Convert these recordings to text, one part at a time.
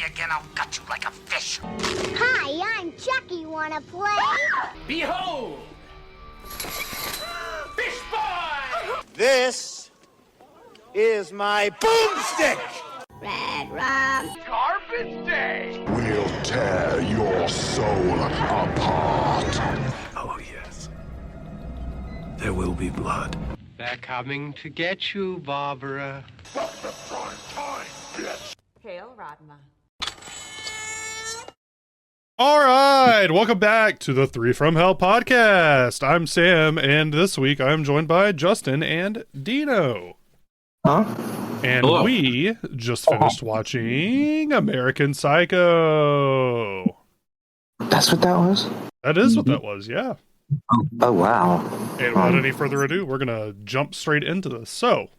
again, I'll gut you like a fish. Hi, I'm Chucky. Wanna play? Behold! Fish boy! This is my boomstick! Red rum. Garbage day! We'll tear your soul apart. Oh, yes. There will be blood. They're coming to get you, Barbara. Hail, Radma. All right, welcome back to the Three from Hell podcast. I'm Sam, and this week I'm joined by Justin and Dino. Huh? And Hello. we just finished watching American Psycho. That's what that was? That is what that was, yeah. Oh, wow. And without any further ado, we're going to jump straight into this. So,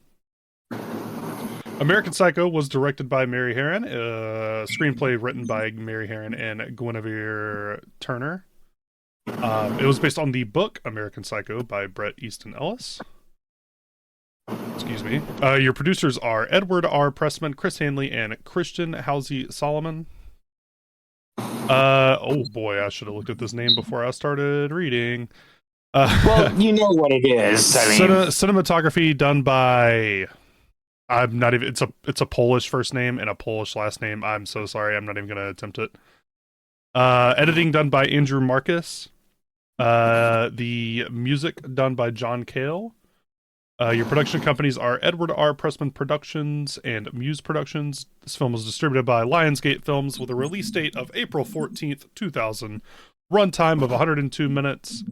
American Psycho was directed by Mary Herron, screenplay written by Mary Herron and Guinevere Turner. It was based on the book American Psycho by Bret Easton Ellis. Excuse me. Your producers are Edward R. Pressman, Chris Hanley, and Christian Halsey Solomon. Oh boy, I should have looked at this name before I started reading. Well, you know what it is. I mean, cinematography done by... I'm not even... It's a Polish first name and a Polish last name. I'm so sorry. I'm not even going to attempt it. Editing done by Andrew Marcus. The music done by John Cale. Your production companies are Edward R. Pressman Productions and Muse Productions. This film was distributed by Lionsgate Films with a release date of April 14th, 2000. Runtime of 102 minutes.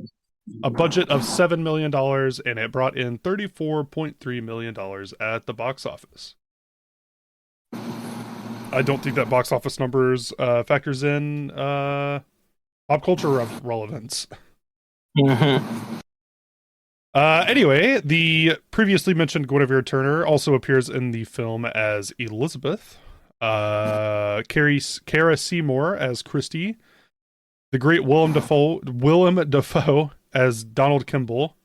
A budget of $7 million, and it brought in $34.3 million at the box office. I don't think that box office numbers factors in pop culture relevance. mm-hmm. Anyway, the previously mentioned Guinevere Turner also appears in the film as Elizabeth. Kara Seymour as Christy. The great Willem Dafoe as Donald Kimball.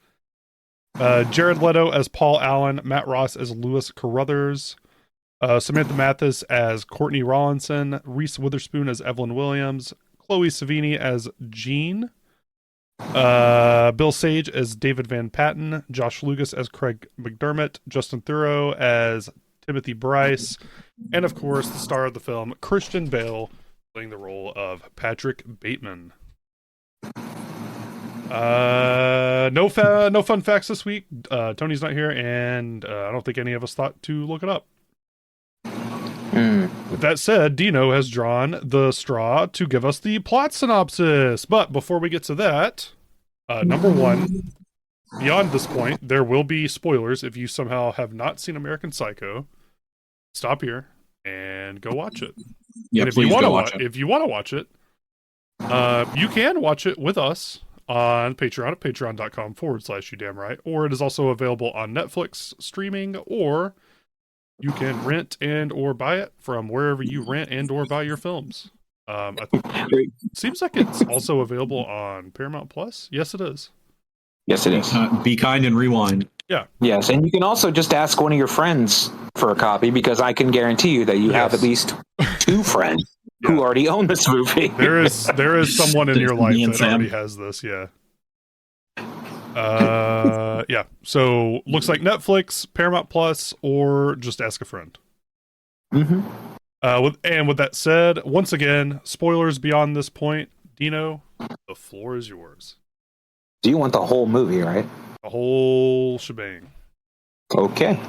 Jared Leto as Paul Allen. Matt Ross as Lewis Carruthers. Samantha Mathis as Courtney Rawlinson. Reese Witherspoon as Evelyn Williams. Chloe Savini as Jean. Bill Sage as David Van Patten, Josh Lucas as Craig McDermott, Justin Theroux as Timothy Bryce, and of course the star of the film, Christian Bale, playing the role of Patrick Bateman. No fun facts this week. Tony's not here, and I don't think any of us thought to look it up. With that said, Dino has drawn the straw to give us the plot synopsis. But before we get to that, number one, beyond this point, there will be spoilers. If you somehow have not seen American Psycho, stop here and go watch it. Yeah, and if please you want go to watch it. if you want to watch it, you can watch it with us on Patreon at patreon.com/youdamnright, or it is also available on Netflix streaming, or you can rent and or buy it from wherever you rent and or buy your films. I think it seems like it's also available on Paramount Plus. Yes, it is. Yes, it is. Be kind and rewind. Yeah. Yes, and you can also just ask one of your friends for a copy, because I can guarantee you that you have at least two friends who already own this movie. There is someone in your life Me and that Sam. already has this. Yeah. Yeah. So looks like Netflix, Paramount Plus, or just ask a friend. Mm-hmm. With that said, once again, spoilers beyond this point. Dino, the floor is yours. Do you want the whole movie, right? The whole shebang. Okay.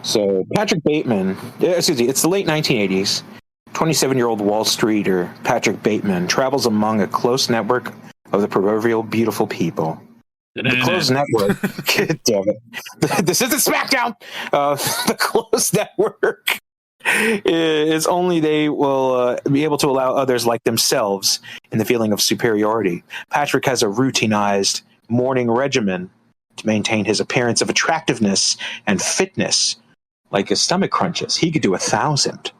So Patrick Bateman, it's the late 1980s. 27-year-old Wall Streeter Patrick Bateman travels among a close network of the proverbial beautiful people. The closed network. Damn it. This isn't SmackDown. The closed network is only they will be able to allow others like themselves in the feeling of superiority. Patrick has a routinized morning regimen to maintain his appearance of attractiveness and fitness. Like his stomach crunches, he could do 1,000.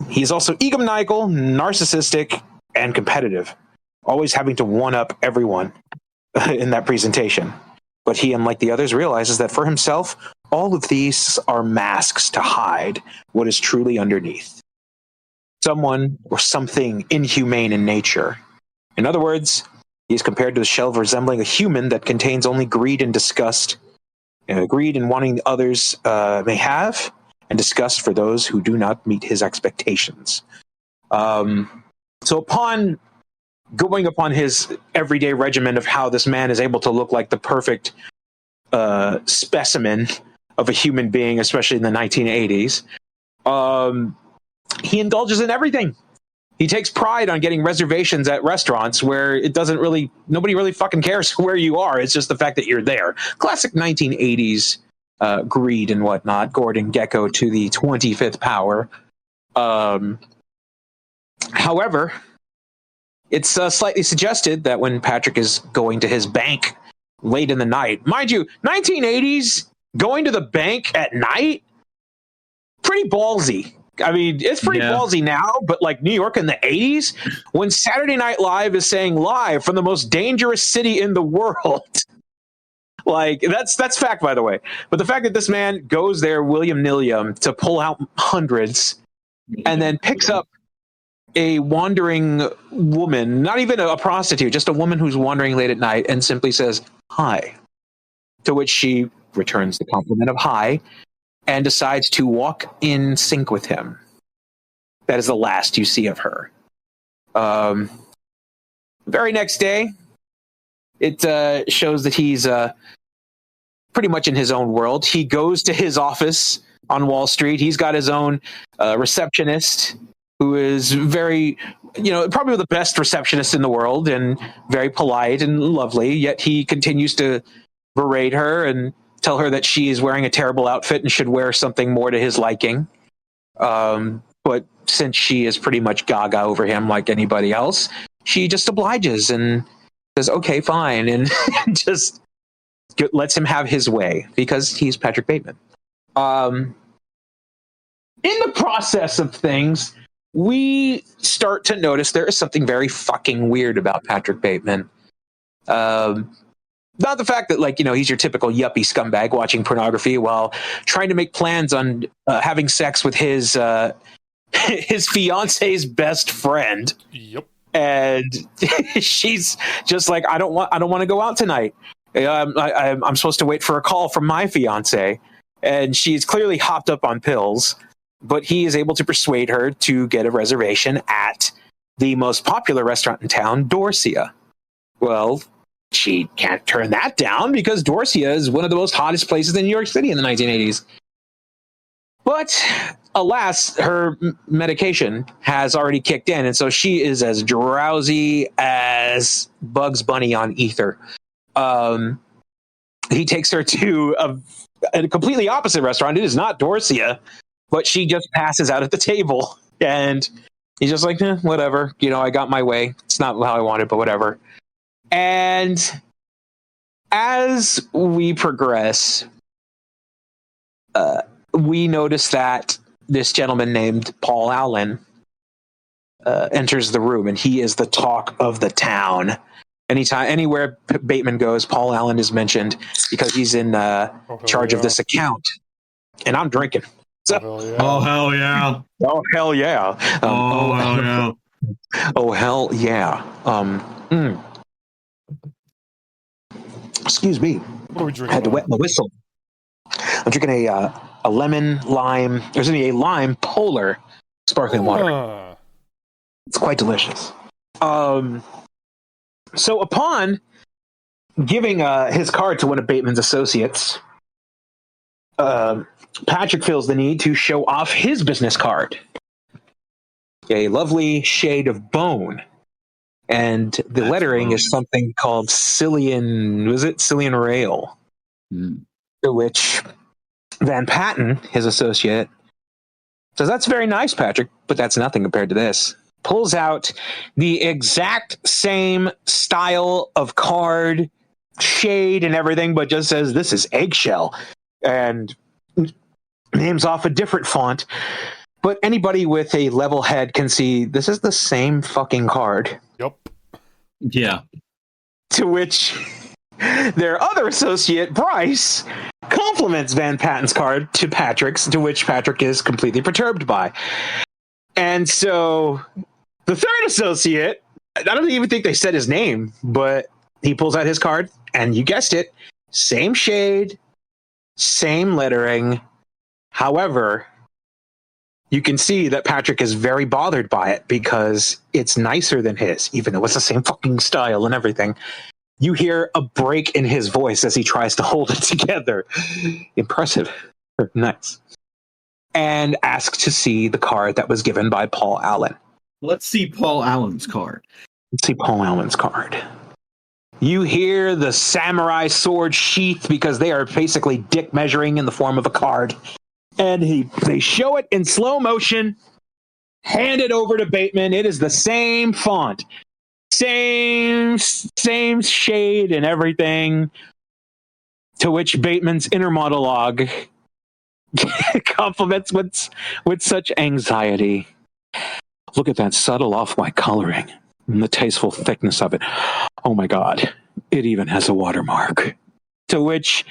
He is also egomaniacal, narcissistic, and competitive, always having to one-up everyone in that presentation. But he, unlike the others, realizes that for himself, all of these are masks to hide what is truly underneath. Someone or something inhumane in nature. In other words, he is compared to the shell resembling a human that contains only greed and disgust. Greed in wanting others may have, and disgust for those who do not meet his expectations. So upon going upon his everyday regimen of how this man is able to look like the perfect specimen of a human being, especially in the 1980s, he indulges in everything. He takes pride on getting reservations at restaurants where nobody really fucking cares where you are. It's just the fact that you're there. Classic 1980s greed and whatnot. Gordon Gekko to the 25th power. However, it's slightly suggested that when Patrick is going to his bank late in the night, mind you, 1980s, going to the bank at night, pretty ballsy. I mean, it's pretty ballsy now, but like New York in the 80s, when Saturday Night Live is saying live from the most dangerous city in the world, like that's fact, by the way. But the fact that this man goes there, William Nilliam, to pull out hundreds and then picks up a wandering woman, not even a prostitute, just a woman who's wandering late at night and simply says, hi, to which she returns the compliment of hi, and decides to walk in sync with him. That is the last you see of her. Very next day, it shows that he's pretty much in his own world. He goes to his office on Wall Street. He's got his own receptionist who is very, probably the best receptionist in the world and very polite and lovely, yet he continues to berate her and tell her that she is wearing a terrible outfit and should wear something more to his liking. But since she is pretty much gaga over him like anybody else, she just obliges and says, okay, fine, and just lets him have his way because he's Patrick Bateman. In the process of things, we start to notice there is something very fucking weird about Patrick Bateman. Not the fact that, he's your typical yuppie scumbag watching pornography while trying to make plans on having sex with his fiance's best friend. Yep. And she's just like, I don't want to go out tonight. I'm supposed to wait for a call from my fiance. And she's clearly hopped up on pills, but he is able to persuade her to get a reservation at the most popular restaurant in town, Dorsia. Well, she can't turn that down because Dorsia is one of the most hottest places in New York City in the 1980s. But alas, her medication has already kicked in, and so she is as drowsy as Bugs Bunny on ether. He takes her to a completely opposite restaurant. It is not Dorsia, but she just passes out at the table, and he's just like, whatever. I got my way. It's not how I wanted, but whatever. And as we progress, we notice that this gentleman named Paul Allen enters the room, and he is the talk of the town. Anywhere Bateman goes, Paul Allen is mentioned because he's in charge of this account. And I'm drinking. So, oh, hell yeah. Oh, hell yeah. Oh, hell yeah. Oh, hell yeah. Excuse me. What are we drinking? I had to wet my whistle. I'm drinking a lemon lime. There's a lime polar sparkling water. It's quite delicious. So upon giving his card to one of Bateman's associates, Patrick feels the need to show off his business card. A lovely shade of bone. And the lettering is something called Cillian Rail. To which Van Patten, his associate, says, that's very nice, Patrick, but that's nothing compared to this. Pulls out the exact same style of card, shade and everything, but just says, this is eggshell. And names off a different font. But anybody with a level head can see this is the same fucking card. Yep. Yeah. To which their other associate, Bryce, compliments Van Patten's card to Patrick's, to which Patrick is completely perturbed by. And so the third associate, I don't even think they said his name, but he pulls out his card, and you guessed it, same shade, same lettering. However, you can see that Patrick is very bothered by it because it's nicer than his, even though it's the same fucking style and everything. You hear a break in his voice as he tries to hold it together. Impressive. Nice. And asks to see the card that was given by Paul Allen. Let's see Paul Allen's card. Let's see Paul Allen's card. You hear the samurai sword sheath because they are basically dick measuring in the form of a card. And they show it in slow motion, hand it over to Bateman. It is the same font, same shade and everything. To which Bateman's inner monologue compliments with such anxiety. Look at that subtle off-white coloring and the tasteful thickness of it. Oh my God, it even has a watermark. To which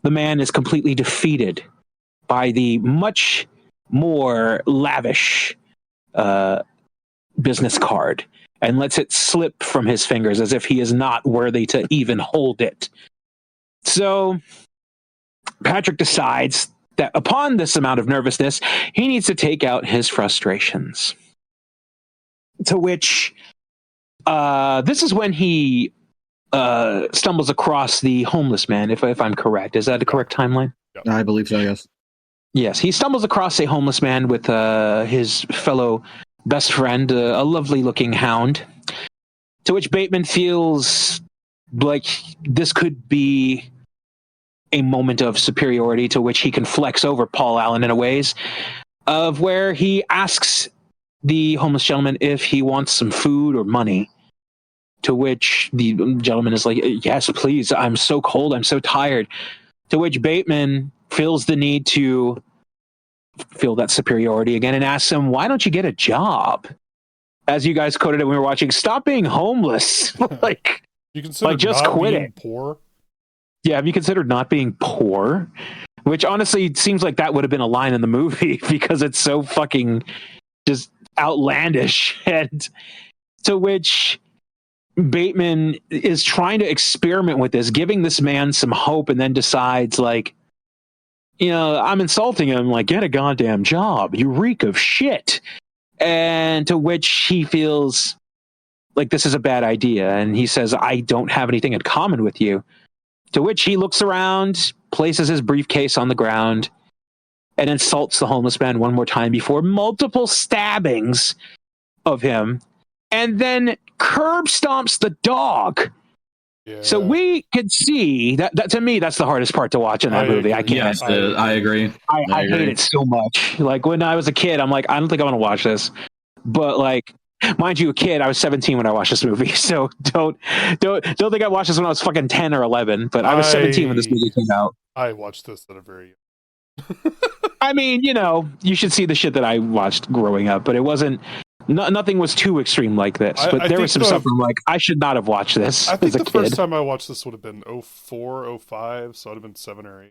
the man is completely defeated by the much more lavish business card and lets it slip from his fingers as if he is not worthy to even hold it. So Patrick decides that upon this amount of nervousness, he needs to take out his frustrations. To which this is when he stumbles across the homeless man, if I'm correct. Is that the correct timeline? I believe so, yes. Yes, he stumbles across a homeless man with his fellow best friend, a lovely-looking hound, to which Bateman feels like this could be a moment of superiority to which he can flex over Paul Allen in a ways of where he asks the homeless gentleman if he wants some food or money, to which the gentleman is like, yes, please, I'm so cold, I'm so tired. To which Bateman feels the need to feel that superiority again and asks him, why don't you get a job? As you guys quoted it when we were watching, stop being homeless. Like, You consider just not quit being it. poor? Yeah, have you considered not being poor? Which honestly seems like that would have been a line in the movie because it's so fucking just outlandish. And to which Bateman is trying to experiment with this, giving this man some hope, and then decides, like, you know, I'm insulting him, like, get a goddamn job. You reek of shit. And to which he feels like this is a bad idea. And he says, I don't have anything in common with you. To which he looks around, places his briefcase on the ground, and insults the homeless man one more time before multiple stabbings of him, and then curb stomps the dog. Yeah. So we could see that to me, that's the hardest part to watch in that movie. I can't. Yes, I agree. I hate it so much. Like when I was a kid, I'm like, I don't think I want to watch this. But like, mind you, a kid, I was 17 when I watched this movie. So don't think I watched this when I was fucking 10 or 11. But I was 17 when this movie came out. I watched this at a very I mean, you know, you should see the shit that I watched growing up, but it wasn't. Nothing was too extreme like this, but there was some stuff I'm like, I should not have watched this I think as a the kid. first time I watched this would have been 04, 05, so I'd have been 7 or 8.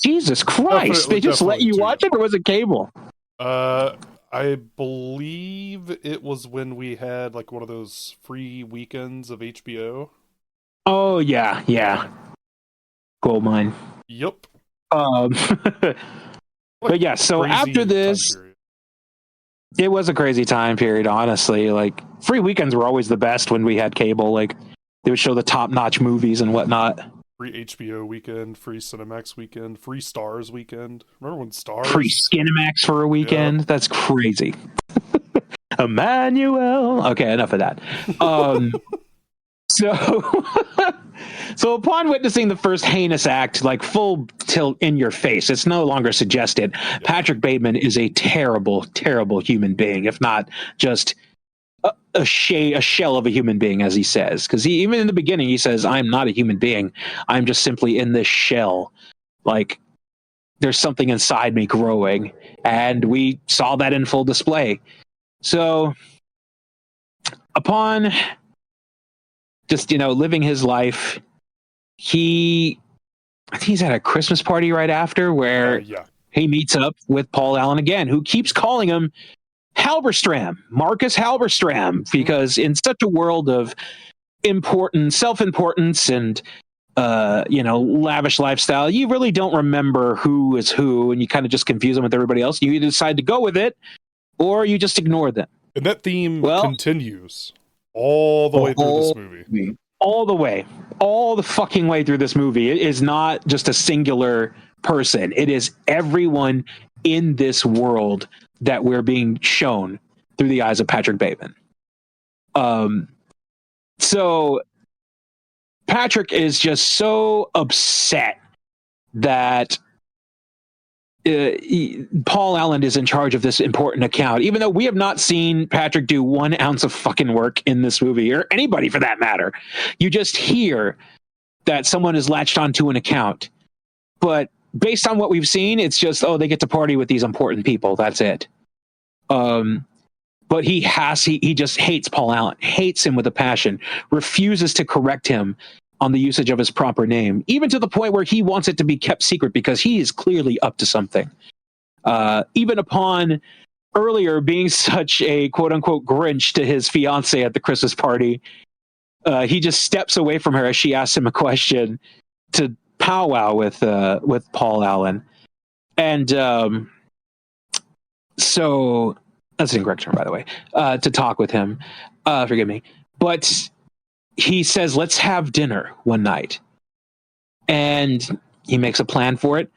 Jesus Christ! Definitely- They just let you definitely watch it, or was it cable? I believe it was when we had like one of those free weekends of HBO. Oh yeah. Goldmine. Yep. But yeah, so Crazy after this, time period. it was a crazy time period. Honestly, like free weekends were always the best when we had cable. Like they would show the top-notch movies and whatnot. Free HBO weekend, free Cinemax weekend, free Stars weekend. Remember when Stars? Free Skinemax for a weekend. Yeah. That's crazy. Emmanuel. Okay, enough of that. So upon witnessing the first heinous act, like full tilt in your face, it's no longer suggested. Patrick Bateman is a terrible, terrible human being, if not just a shell of a human being, as he says. Because even in the beginning, he says, I'm not a human being. I'm just simply in this shell. Like, there's something inside me growing. And we saw that in full display. So, upon just, living his life. I think he's at a Christmas party right after where Yeah. he meets up with Paul Allen again, who keeps calling him Halberstram, Marcus Halberstram, because in such a world of self-importance and lavish lifestyle, you really don't remember who is who, and you kind of just confuse them with everybody else. You either decide to go with it, or you just ignore them. And that theme continues all the way through this movie. All the fucking way through this movie. It is not just a singular person. It is everyone in this world that we're being shown through the eyes of Patrick Bateman. So Patrick is just so upset that Paul Allen is in charge of this important account, even though we have not seen Patrick do 1 ounce of fucking work in this movie, or anybody for that matter. You just hear that someone is latched onto an account. But based on what we've seen, it's just, they get to party with these important people. That's it. But he just hates Paul Allen, hates him with a passion, refuses to correct him on the usage of his proper name, even to the point where he wants it to be kept secret because he is clearly up to something. Even upon earlier being such a quote-unquote Grinch to his fiancée at the Christmas party, he just steps away from her as she asks him a question to powwow with Paul Allen. And so that's an incorrect term, by the way, to talk with him. Forgive me. But he says, let's have dinner one night. And he makes a plan for it.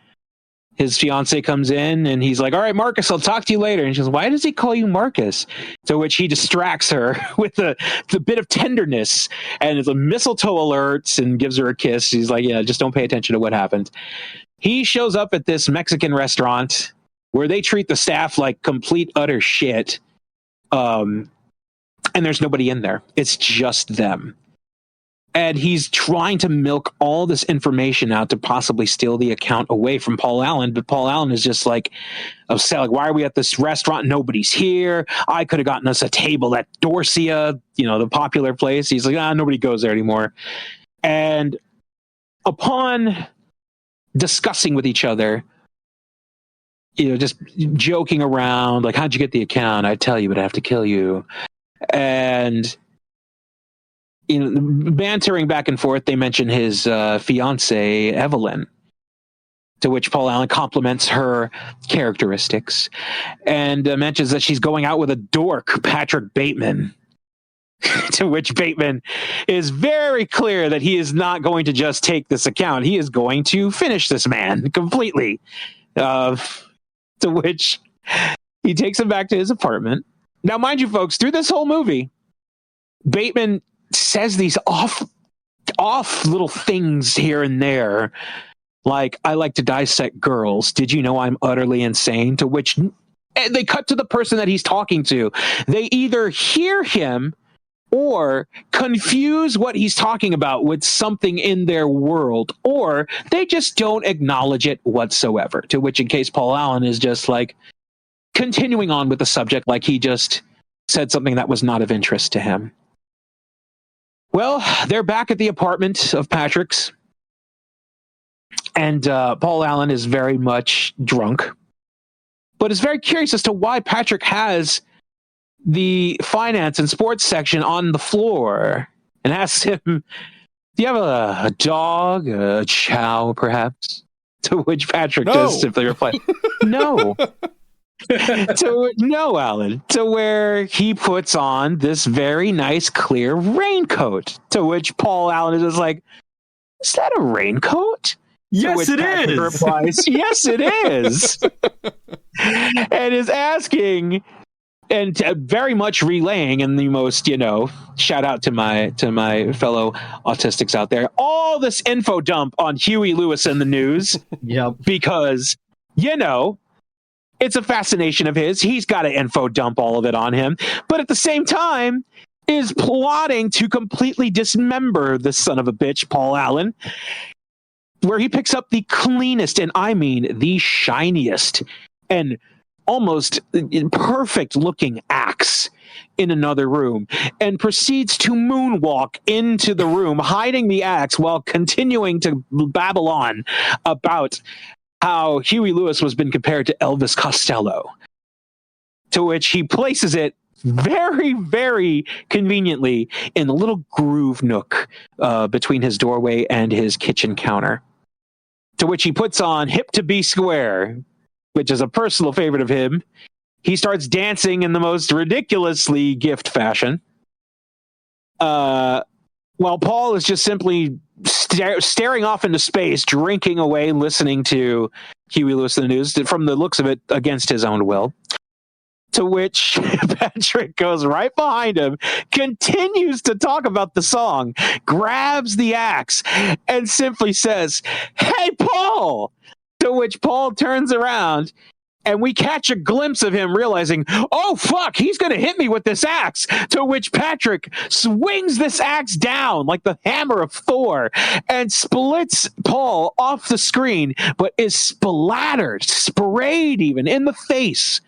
His fiance comes in and he's like, all right, Marcus, I'll talk to you later. And she goes, why does he call you Marcus? To which he distracts her with the bit of tenderness and it's a mistletoe alert and gives her a kiss. He's like, yeah, just don't pay attention to what happened. He shows up at this Mexican restaurant where they treat the staff like complete utter shit. And there's nobody in there. It's just them. And he's trying to milk all this information out to possibly steal the account away from Paul Allen. But Paul Allen is just like upset. Like, why are we at this restaurant? Nobody's here. I could have gotten us a table at Dorsia, the popular place. He's like, nobody goes there anymore. And upon discussing with each other, just joking around, like, how'd you get the account? I'd tell you, but I have to kill you. And bantering back and forth, they mention his fiancée, Evelyn, to which Paul Allen compliments her characteristics and mentions that she's going out with a dork, Patrick Bateman, to which Bateman is very clear that he is not going to just take this account. He is going to finish this man completely, to which he takes him back to his apartment. Now, mind you, folks, through this whole movie, Bateman says these off little things here and there, like, I like to dissect girls. Did you know I'm utterly insane? To which they cut to the person that he's talking to. They either hear him or confuse what he's talking about with something in their world, or they just don't acknowledge it whatsoever. To which, in case Paul Allen is just like continuing on with the subject, like he just said something that was not of interest to him. Well, they're back at the apartment of Patrick's, and Paul Allen is very much drunk, but is very curious as to why Patrick has the finance and sports section on the floor, and asks him, do you have a dog, a chow, perhaps? To which Patrick just simply replied, no. No, Alan. To where he puts on this very nice, clear raincoat. To which Paul Allen is just like, is that a raincoat? Yes, it Patrick is. replies, yes, it is. And is asking, and very much relaying in the most, shout out to my fellow autistics out there, all this info dump on Huey Lewis and the News. Yep. Because, it's a fascination of his. He's got to info dump all of it on him. But at the same time, is plotting to completely dismember this son of a bitch, Paul Allen, where he picks up the cleanest, and I mean the shiniest and almost perfect looking axe in another room and proceeds to moonwalk into the room, hiding the axe while continuing to babble on about how Huey Lewis was been compared to Elvis Costello, to which he places it very, very conveniently in a little groove nook between his doorway and his kitchen counter, to which he puts on Hip to Be Square, which is a personal favorite of him. He starts dancing in the most ridiculously gift fashion, while Paul is just simply staring off into space, drinking away, listening to Huey Lewis and the News, from the looks of it, against his own will. To which Patrick goes right behind him, continues to talk about the song, grabs the axe, and simply says, "Hey, Paul!" To which Paul turns around, and we catch a glimpse of him realizing, oh, fuck, he's going to hit me with this axe. To which Patrick swings this axe down like the hammer of Thor and splits Paul off the screen, but is splattered, sprayed even in the face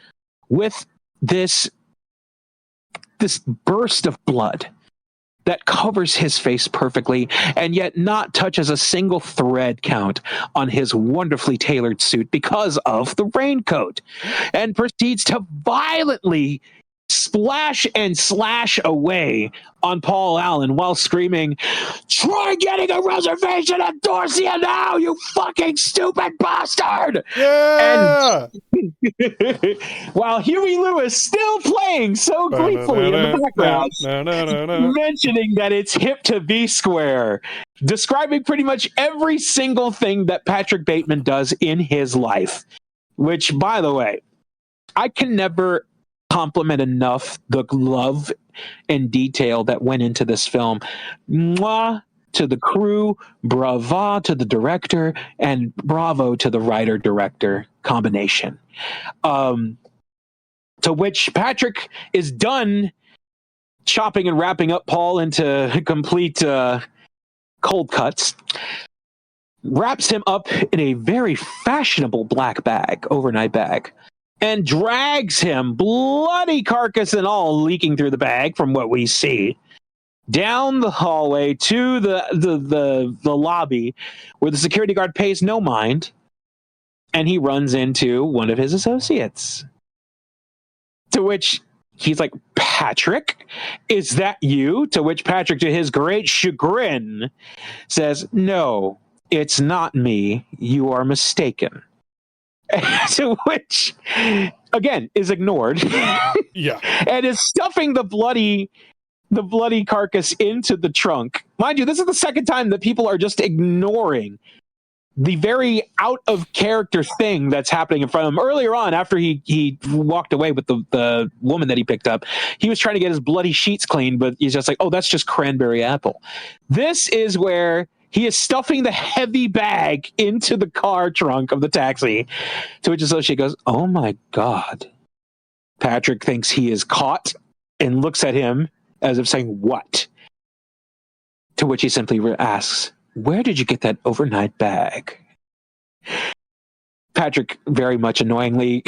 with this burst of blood that covers his face perfectly and yet not touches a single thread count on his wonderfully tailored suit because of the raincoat, and proceeds to violently splash and slash away on Paul Allen while screaming, "Try getting a reservation at Dorsia now, you fucking stupid bastard!" Yeah! And while Huey Lewis still playing so gleefully in the background, mentioning that it's hip to be square, describing pretty much every single thing that Patrick Bateman does in his life, which, by the way, I can never compliment enough the love and detail that went into this film. Mwah to the crew, brava to the director, and bravo to the writer-director combination. To which Patrick is done chopping and wrapping up Paul into complete cold cuts, wraps him up in a very fashionable black bag, overnight bag, and drags him, bloody carcass and all, leaking through the bag from what we see, down the hallway to the lobby, where the security guard pays no mind, and he runs into one of his associates. To which he's like, "Patrick, is that you?" To which Patrick, to his great chagrin, says, "No, it's not me. You are mistaken." To which, again, is ignored. Yeah. And is stuffing the bloody carcass into the trunk. Mind you, this is the second time that people are just ignoring the very out of character thing that's happening in front of him. Earlier on, after he walked away with the woman that he picked up, he was trying to get his bloody sheets clean, but he's just like, "Oh, that's just cranberry apple." This is where he is stuffing the heavy bag into the car trunk of the taxi, to which associate goes, "Oh my God." Patrick thinks he is caught and looks at him as if saying, "What?" To which he simply asks, "Where did you get that overnight bag?" Patrick, very much annoyingly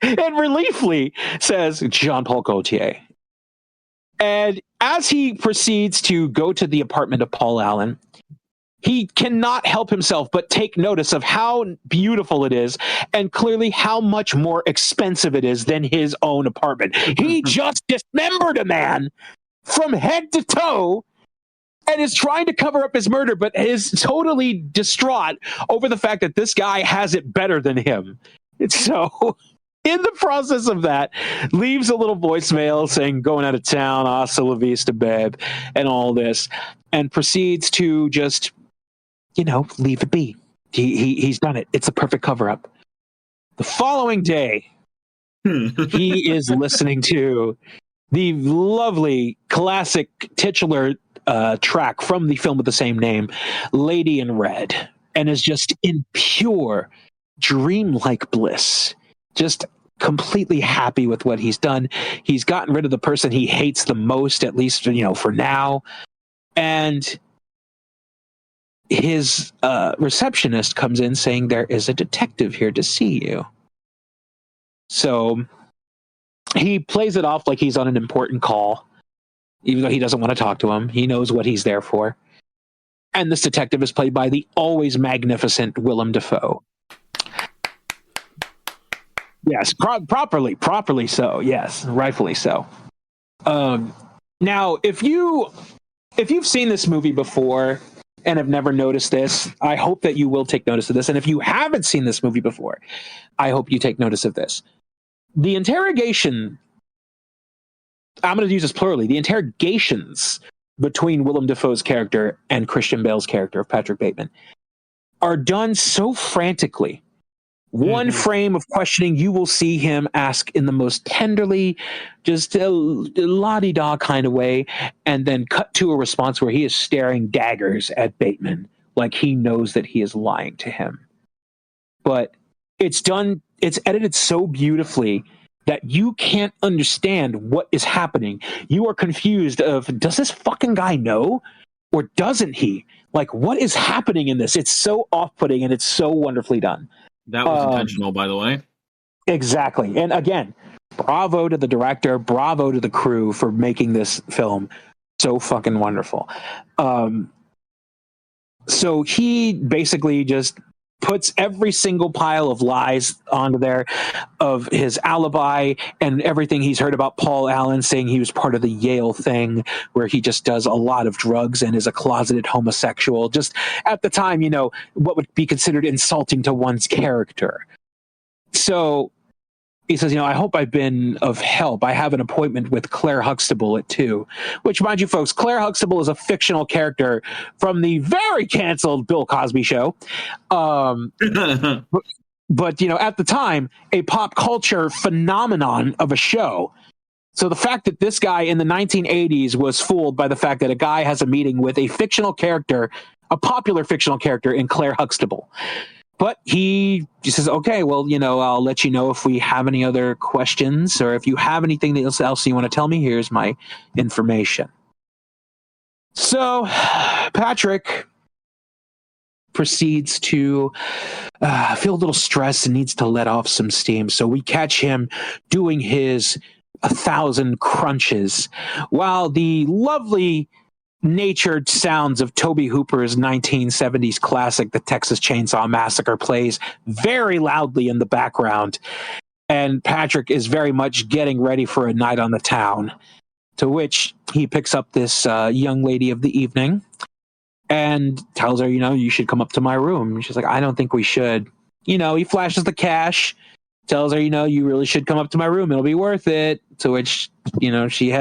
and reliefly, says, "Jean-Paul Gaultier." And as he proceeds to go to the apartment of Paul Allen, he cannot help himself but take notice of how beautiful it is and clearly how much more expensive it is than his own apartment. He just dismembered a man from head to toe and is trying to cover up his murder, but is totally distraught over the fact that this guy has it better than him. So, in the process of that, leaves a little voicemail saying, "Going out of town, hasta la vista, babe," and all this, and proceeds to just, leave it be. He's done it. It's a perfect cover-up. The following day, he is listening to the lovely classic titular track from the film with the same name, Lady in Red, and is just in pure dreamlike bliss, just completely happy with what he's done. He's gotten rid of the person he hates the most, at least for now, and his receptionist comes in saying, "There is a detective here to see you." So he plays it off like he's on an important call, even though he doesn't want to talk to him. He knows what he's there for. And this detective is played by the always magnificent Willem Dafoe. Yes, properly so. Yes, rightfully so. Now, if you've seen this movie before and have never noticed this, I hope that you will take notice of this. And if you haven't seen this movie before, I hope you take notice of this. The interrogation, I'm going to use this plurally, the interrogations between Willem Dafoe's character and Christian Bale's character of Patrick Bateman are done so frantically. One frame of questioning, you will see him ask in the most tenderly, just a la-di-da kind of way, and then cut to a response where he is staring daggers at Bateman, like he knows that he is lying to him. But it's edited so beautifully that you can't understand what is happening. You are confused of, does this fucking guy know? Or doesn't he? Like, what is happening in this? It's so off-putting and it's so wonderfully done. That was intentional, by the way. Exactly. And again, bravo to the director, bravo to the crew for making this film so fucking wonderful. So he basically just puts every single pile of lies onto there of his alibi and everything he's heard about Paul Allen, saying he was part of the Yale thing where he just does a lot of drugs and is a closeted homosexual. Just at the time, you know, what would be considered insulting to one's character. So he says, you know, I hope I've been of help. I have an appointment with Claire Huxtable at 2, which, mind you, folks, Claire Huxtable is a fictional character from the very canceled Bill Cosby show. But, you know, at the time, a pop culture phenomenon of a show. So the fact that this guy in the 1980s was fooled by the fact that a guy has a meeting with a fictional character, a popular fictional character in Claire Huxtable. But he says, okay, well, you know, I'll let you know if we have any other questions or if you have anything else you want to tell me, here's my information. So Patrick proceeds to feel a little stressed and needs to let off some steam. So we catch him doing his 1,000 crunches while the lovely natured sounds of Tobe Hooper's 1970s classic, The Texas Chainsaw Massacre, plays very loudly in the background. And Patrick is very much getting ready for a night on the town, to which he picks up this young lady of the evening and tells her, you know, you should come up to my room. And she's like, I don't think we should. You know, he flashes the cash, tells her, you know, you really should come up to my room. It'll be worth it. To which, you know, she's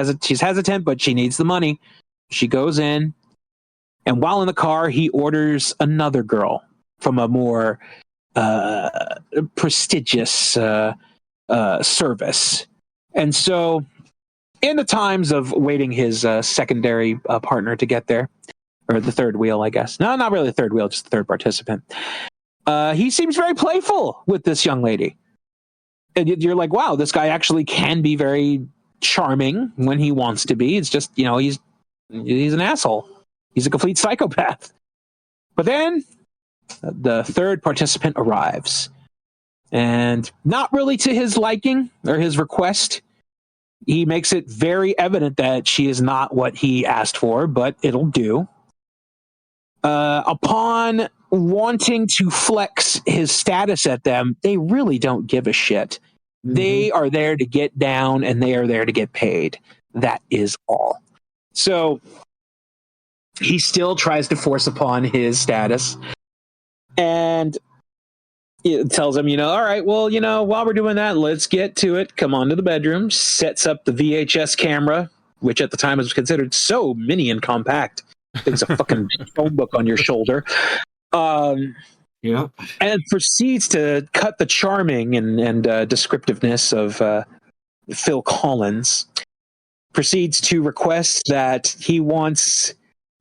hesitant, but she needs the money. She goes in, and while in the car, he orders another girl from a more prestigious service. And so, in the times of waiting his secondary partner to get there, or the third wheel, I guess. No, not really the third wheel, just the third participant. He seems very playful with this young lady. And you're like, wow, this guy actually can be very charming when he wants to be. It's just, you know, he's an asshole. He's a complete psychopath. But then the third participant arrives. And not really to his liking or his request. He makes it very evident that she is not what he asked for, but it'll do. Upon wanting to flex his status at them, they really don't give a shit. Mm-hmm. They are there to get down and they are there to get paid. That is all. So he still tries to force upon his status and it tells him, you know, all right, well, you know, while we're doing that, let's get to it. Come on to the bedroom, sets up the VHS camera, which at the time was considered so mini and compact. It's a fucking phone book on your shoulder. Yeah. And proceeds to cut the charming and descriptiveness of Phil Collins. Proceeds to request that he wants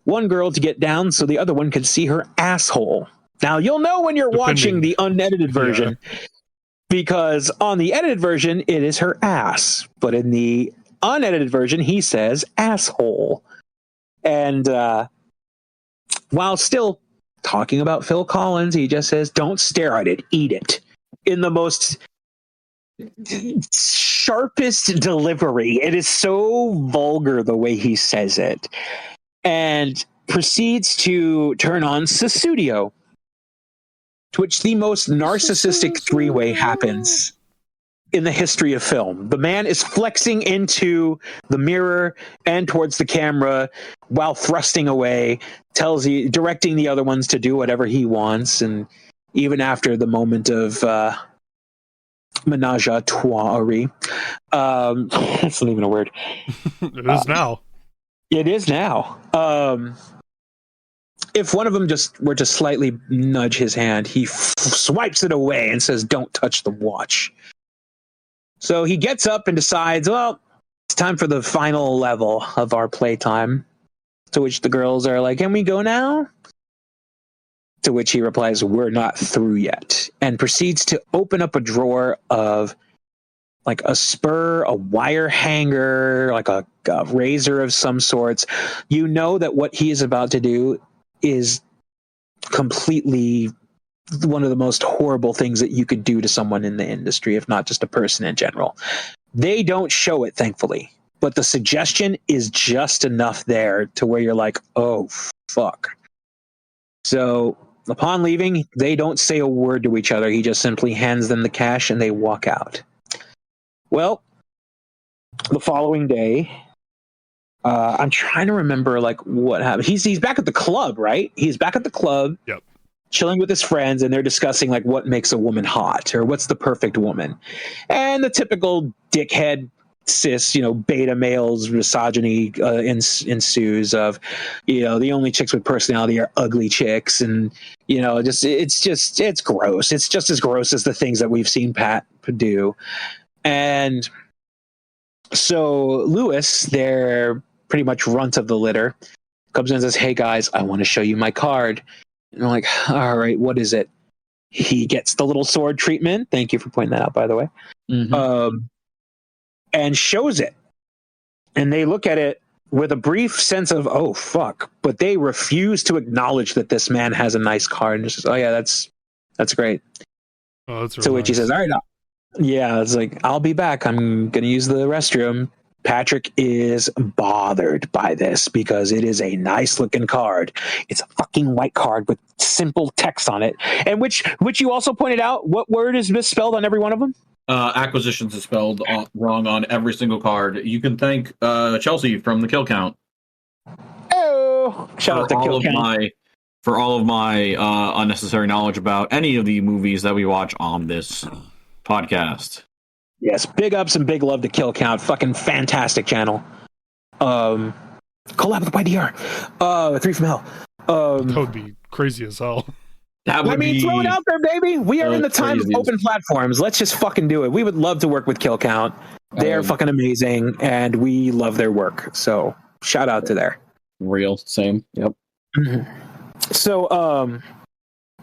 one girl to get down so the other one can see her asshole. Now, you'll know when you're watching the unedited version, because on the edited version, it is her ass. But in the unedited version, he says asshole. And while still talking about Phil Collins, he just says, don't stare at it, eat it. In the most sharpest delivery. It is so vulgar the way he says it. And proceeds to turn on Susudio, to which the most narcissistic three-way happens in the history of film. The man is flexing into the mirror and towards the camera while thrusting away, directing the other ones to do whatever he wants, and even after the moment of menage a trois, that's not even a word. It is now. It is now. If one of them just were to slightly nudge his hand, he swipes it away and says, "Don't touch the watch." So he gets up and decides, well, it's time for the final level of our playtime. To which the girls are like, "Can we go now?" To which he replies, "We're not through yet," and proceeds to open up a drawer of like a spur, a wire hanger, like a razor of some sorts. You know that what he is about to do is completely one of the most horrible things that you could do to someone in the industry, if not just a person in general. They don't show it, thankfully, but the suggestion is just enough there to where you're like, oh, fuck. So upon leaving, they don't say a word to each other. He just simply hands them the cash and they walk out. Well, the following day, I'm trying to remember like what happened. He's back at the club, right? He's back at the club, Yep. chilling with his friends, and they're discussing like what makes a woman hot or what's the perfect woman. And the typical dickhead cis, beta males misogyny ensues of, the only chicks with personality are ugly chicks, and it's gross. It's just as gross as the things that we've seen Pat do. And so Lewis, their pretty much runt of the litter, comes in and says, "Hey guys, I want to show you my card." And I'm like, "All right, what is it?" He gets the little sword treatment. Thank you for pointing that out, by the way. Mm-hmm. And shows it. And they look at it with a brief sense of, oh, fuck. But they refuse to acknowledge that this man has a nice card. And just says, "Oh, yeah, that's great." Oh, that's To which he says, "All right, yeah, it's like, I'll be back. I'm going to use the restroom." Patrick is bothered by this because it is a nice looking card. It's a fucking white card with simple text on it. And which you also pointed out, what word is misspelled on every one of them? Acquisitions is spelled wrong on every single card. You can thank Chelsea from the Kill Count. Oh, shout out to Kill Count. For all of my unnecessary knowledge about any of the movies that we watch on this podcast. Yes, big ups and big love to Kill Count. Fucking fantastic channel. Collab with YDR. 3 from Hell. That would be crazy as hell. That would be, throw it out there, baby. We are in the time of open platforms. Let's just fucking do it. We would love to work with Kill Count. They're fucking amazing, and we love their work. So shout out to there. Real, same. Yep. So,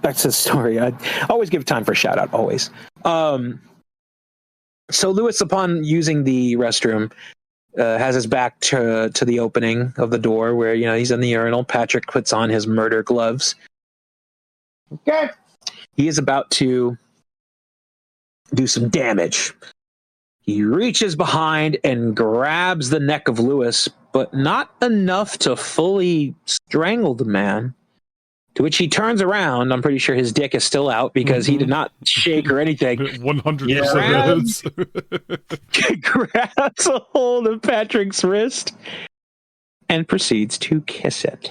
back to the story. I always give time for a shout out, always. So Lewis, upon using the restroom, has his back to the opening of the door where, he's in the urinal. Patrick puts on his murder gloves. Okay. He is about to do some damage. He reaches behind and grabs the neck of Lewis, but not enough to fully strangle the man. To which he turns around. I'm pretty sure his dick is still out because he did not shake or anything. 100% Grabs a hold of Patrick's wrist and proceeds to kiss it.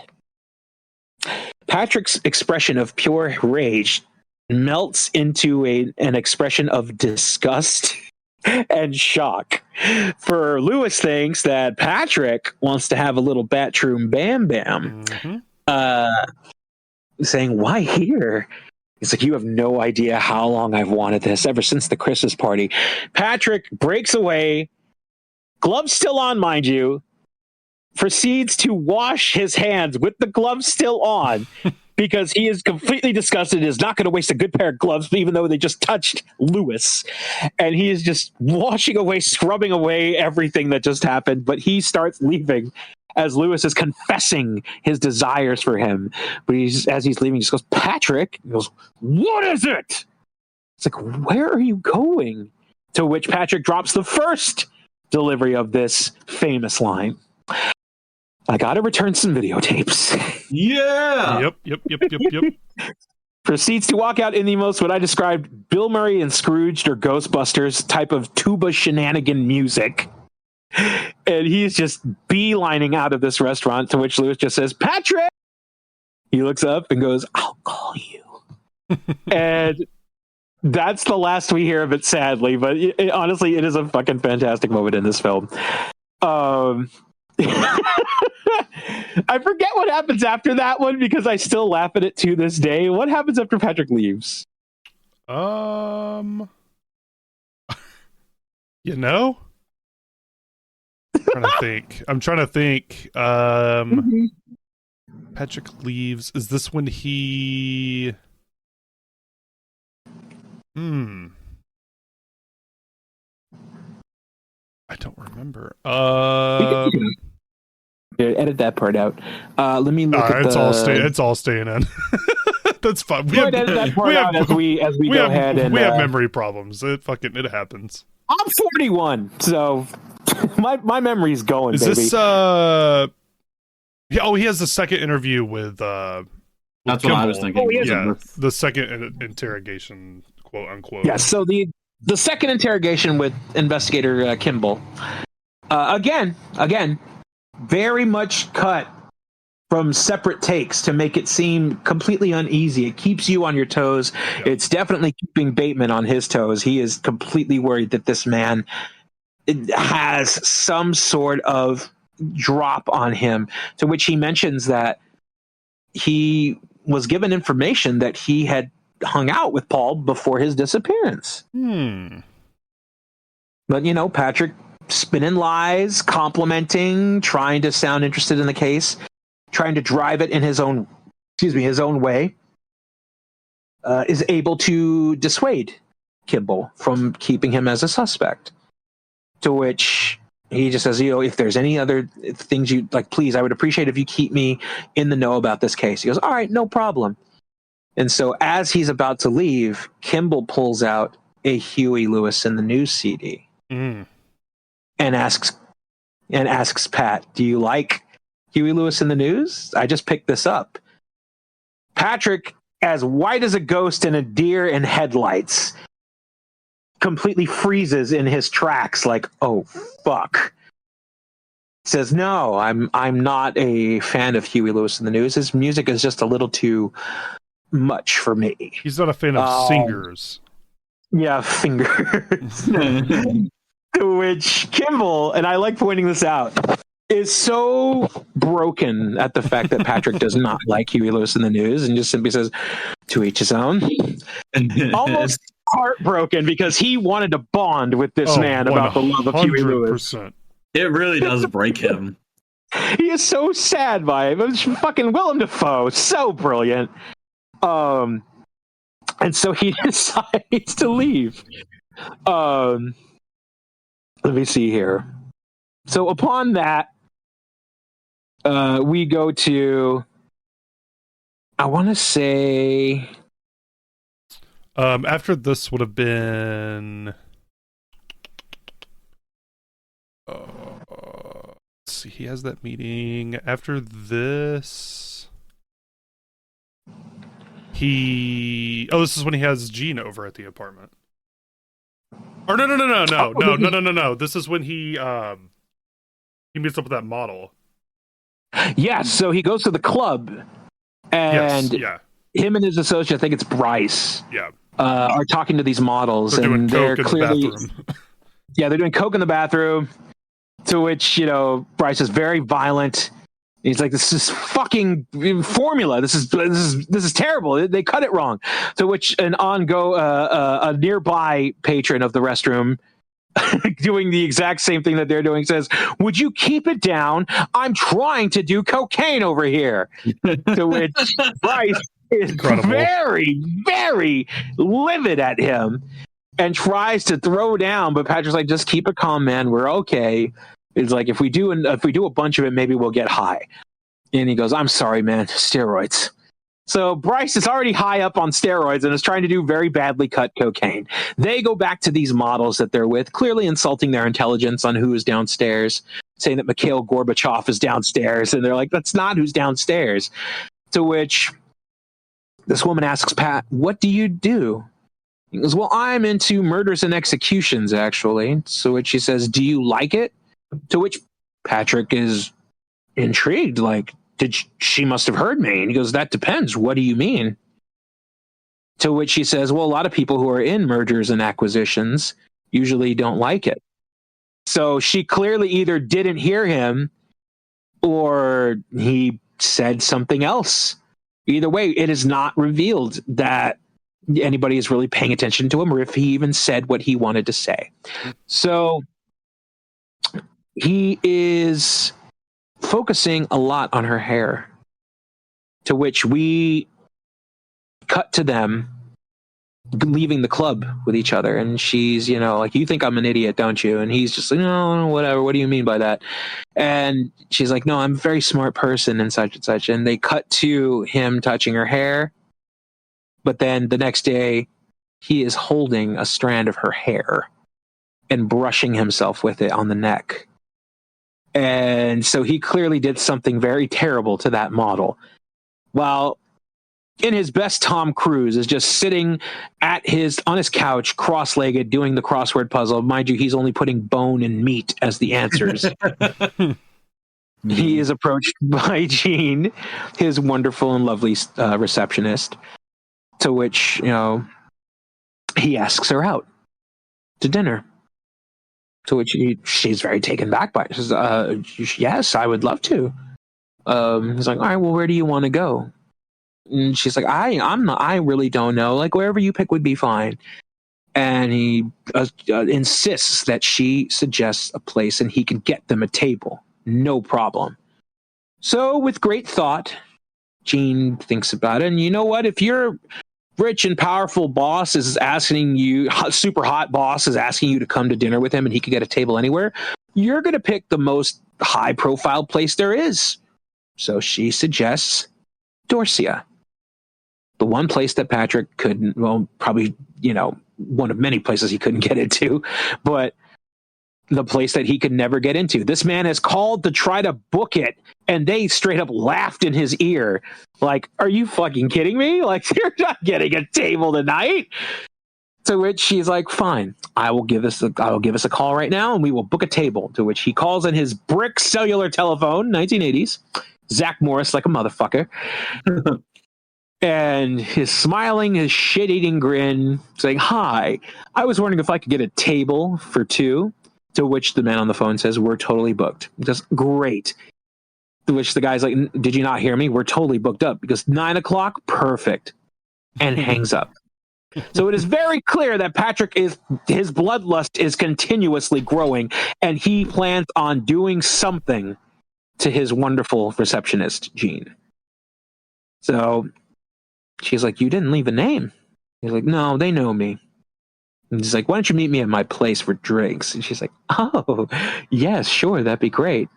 Patrick's expression of pure rage melts into an expression of disgust and shock. For Lewis thinks that Patrick wants to have a little bathroom bam bam. Saying, "Why here?" He's like, "You have no idea how long I've wanted this, ever since the Christmas party." Patrick breaks away, gloves still on, mind you, proceeds to wash his hands with the gloves still on because he is completely disgusted and is not going to waste a good pair of gloves, even though they just touched Lewis. And he is just washing away, scrubbing away everything that just happened. But he starts leaving as Lewis is confessing his desires for him. But as he's leaving, he just goes, "Patrick," he goes, "What is it?" It's like, "Where are you going?" To which Patrick drops the first delivery of this famous line. I gotta return some videotapes. Yeah. Yep. Proceeds to walk out in the most what I described Bill Murray and Scrooged or Ghostbusters type of tuba shenanigan music. And he's just beelining out of this restaurant, to which Lewis just says, Patrick! He looks up and goes, I'll call you. And that's the last we hear of it, sadly. But honestly, it is a fucking fantastic moment in this film. I forget what happens after that one because I still laugh at it to this day. What happens after Patrick leaves? You know? I'm trying to think. Patrick leaves. Is this when he... I don't remember. Edit that part out. Let me look at it's all staying in. That's fine. We have memory problems. It happens. I'm 41, so my memory's going. Is baby. This? Yeah. Oh, he has the second interview with. That's Kimball. what I was thinking. Yeah, the second interrogation, quote unquote. Yeah. So the second interrogation with investigator Kimball. Again, very much cut from separate takes to make it seem completely uneasy. It keeps you on your toes. Yeah. It's definitely keeping Bateman on his toes. He is completely worried that this man has some sort of drop on him, to which he mentions that he was given information that he had hung out with Paul before his disappearance. But, Patrick spinning lies, complimenting, trying to sound interested in the case, trying to drive it in his own way, is able to dissuade Kimball from keeping him as a suspect. To which he just says, if there's any other things you like, please, I would appreciate if you keep me in the know about this case. He goes, all right, no problem. And so as he's about to leave, Kimball pulls out a Huey Lewis in the News CD and asks Pat, do you like Huey Lewis in the News? I just picked this up. Patrick, as white as a ghost in a deer in headlights, completely freezes in his tracks like, oh, fuck. Says, no, I'm not a fan of Huey Lewis in the News. His music is just a little too much for me. He's not a fan of singers. Yeah, fingers. To which Kimball, and I like pointing this out, is so broken at the fact that Patrick does not like Huey Lewis in the News and just simply says, to each his own. Almost heartbroken because he wanted to bond with this man about the love of Huey Lewis. It really does break him. He is so sad by it. It was fucking Willem Dafoe. So brilliant. And so he decides to leave. Let me see here. So upon that, we go to, I want to say... after this would have been... let's see, he has that meeting. After this... this is when he has Gene over at the apartment. Or no. This is when he meets up with that model. Yes, so he goes to the club, and him and his associate, I think it's Bryce, are talking to these models, and they're clearly, they're doing coke in the bathroom. To which Bryce is very violent. He's like, "This is fucking formula. This is terrible. They cut it wrong." To which a nearby patron of the restroom, doing the exact same thing that they're doing, says, "Would you keep it down? I'm trying to do cocaine over here." To which Bryce is very, very livid at him and tries to throw down, but Patrick's like, "Just keep it calm, man. We're okay." It's like, if we do a bunch of it, maybe we'll get high. And he goes, "I'm sorry, man. Steroids." So Bryce is already high up on steroids and is trying to do very badly cut cocaine. They go back to these models that they're with, clearly insulting their intelligence on who is downstairs, saying that Mikhail Gorbachev is downstairs. And they're like, that's not who's downstairs. To which this woman asks Pat, what do you do? He goes, well, I'm into murders and executions, actually. So which she says, do you like it? To which Patrick is intrigued, like, she must have heard me. And he goes, that depends. What do you mean? To which she says, well, a lot of people who are in mergers and acquisitions usually don't like it. So she clearly either didn't hear him or he said something else. Either way, it is not revealed that anybody is really paying attention to him or if he even said what he wanted to say. So he is focusing a lot on her hair, to which we cut to them leaving the club with each other. And she's, like, you think I'm an idiot, don't you? And he's just like, no, whatever. What do you mean by that? And she's like, no, I'm a very smart person and such and such. And they cut to him touching her hair. But then the next day he is holding a strand of her hair and brushing himself with it on the neck. And so he clearly did something very terrible to that model. While in his best, Tom Cruise is just sitting on his couch, cross-legged, doing the crossword puzzle. Mind you, he's only putting bone and meat as the answers. He is approached by Jean, his wonderful and lovely receptionist, to which, he asks her out to dinner. To which she's very taken back by it. She says, yes, I would love to. He's like, all right, well, where do you want to go? And she's like, I really don't know. Like, wherever you pick would be fine. And he insists that she suggests a place and he can get them a table. No problem. So with great thought, Jean thinks about it. And you know what? If you're rich and powerful boss is asking you, super hot boss is asking you to come to dinner with him and he could get a table anywhere, you're going to pick the most high profile place there is. So she suggests Dorsia, the one place that Patrick couldn't, well, probably, one of many places he couldn't get into, but the place that he could never get into. This man has called to try to book it, and they straight up laughed in his ear. Like, are you fucking kidding me? Like, you're not getting a table tonight. To which she's like, fine, I will give us a call right now, and we will book a table. To which he calls on his brick cellular telephone, 1980s, Zach Morris like a motherfucker. And his smiling, his shit-eating grin, saying, hi, I was wondering if I could get a table for two. To which the man on the phone says, we're totally booked. Just great. To which the guy's like, did you not hear me? We're totally booked up. Because 9 o'clock, perfect. And hangs up. So it is very clear that his bloodlust is continuously growing, and he plans on doing something to his wonderful receptionist, Jean. So she's like, you didn't leave a name. He's like, no, they know me. And he's like, why don't you meet me at my place for drinks? And she's like, oh, yes, sure, that'd be great.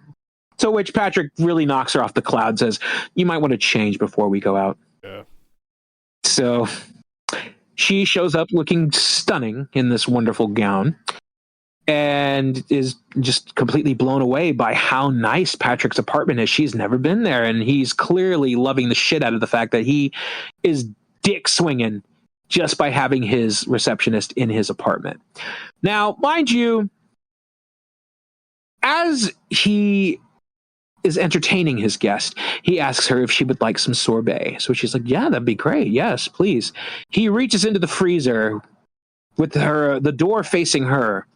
So which Patrick really knocks her off the cloud, says, you might want to change before we go out. Yeah. So she shows up looking stunning in this wonderful gown and is just completely blown away by how nice Patrick's apartment is. She's never been there, and he's clearly loving the shit out of the fact that he is dick swinging just by having his receptionist in his apartment. Now, mind you, as he is entertaining his guest, he asks her if she would like some sorbet. So she's like, yeah, that'd be great. Yes, please. He reaches into the freezer with the door facing her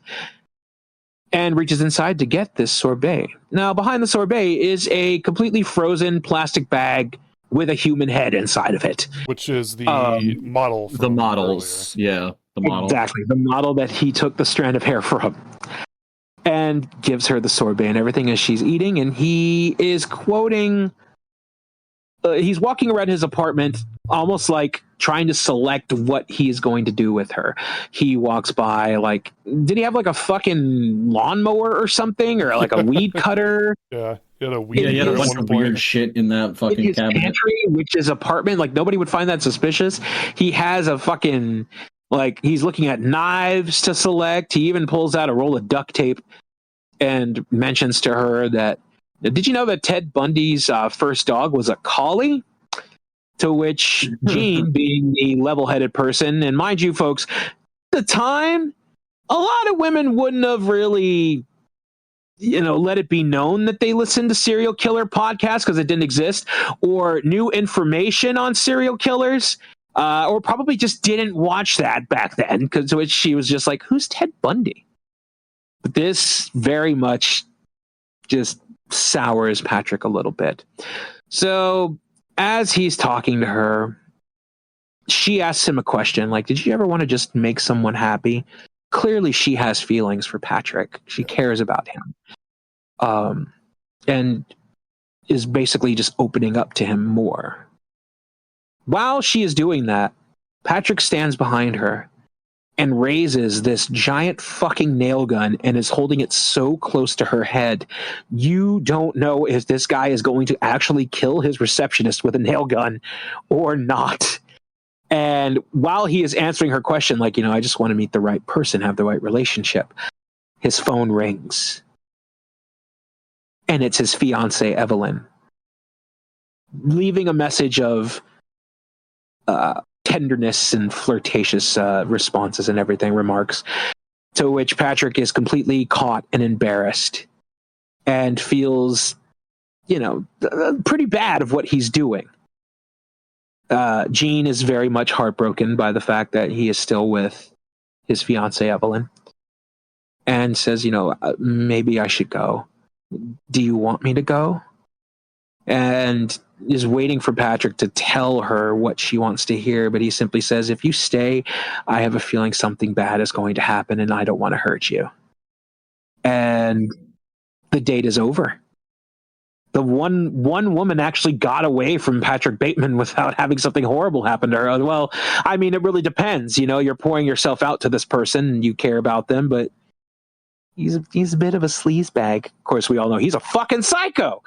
and reaches inside to get this sorbet. Now, behind the sorbet is a completely frozen plastic bag with a human head inside of it. Which is the model. The models. Earlier. Yeah, the model. Exactly. The model that he took the strand of hair from. And gives her the sorbet and everything as she's eating. And he is quoting... he's walking around his apartment almost like trying to select what he's going to do with her. He walks by like... Did he have like a fucking lawnmower or something? Or like a weed cutter? Yeah. He had a weed Yeah, he had a at bunch one of point. weird shit in that in fucking his cabinet. pantry, which is apartment, like nobody would find that suspicious. He has a fucking, like, he's looking at knives to select. He even pulls out a roll of duct tape and mentions to her that, did you know that Ted Bundy's first dog was a collie? To which Jean, being the level-headed person, and mind you, folks, at the time, a lot of women wouldn't have really, let it be known that they listened to serial killer podcasts because it didn't exist, or knew information on serial killers, or probably just didn't watch that back then, because to which she was just like, who's Ted Bundy? But this very much just sours Patrick a little bit. So as he's talking to her, she asks him a question like, did you ever want to just make someone happy? Clearly she has feelings for Patrick. She cares about him. And is basically just opening up to him more. While she is doing that, Patrick stands behind her and raises this giant fucking nail gun and is holding it so close to her head. You don't know if this guy is going to actually kill his receptionist with a nail gun or not. And while he is answering her question, like, I just want to meet the right person, have the right relationship, his phone rings. And it's his fiancée, Evelyn, leaving a message of tenderness and flirtatious responses and everything, remarks, to which Patrick is completely caught and embarrassed and feels, pretty bad of what he's doing. Jean is very much heartbroken by the fact that he is still with his fiancée, Evelyn, and says, maybe I should go. Do you want me to go? And is waiting for Patrick to tell her what she wants to hear, but he simply says, if you stay, I have a feeling something bad is going to happen and I don't want to hurt you. And the date is over. The one woman actually got away from Patrick Bateman without having something horrible happen to her. Well, I mean, it really depends. You're pouring yourself out to this person and you care about them, but he's a bit of a sleazebag. Of course, we all know he's a fucking psycho.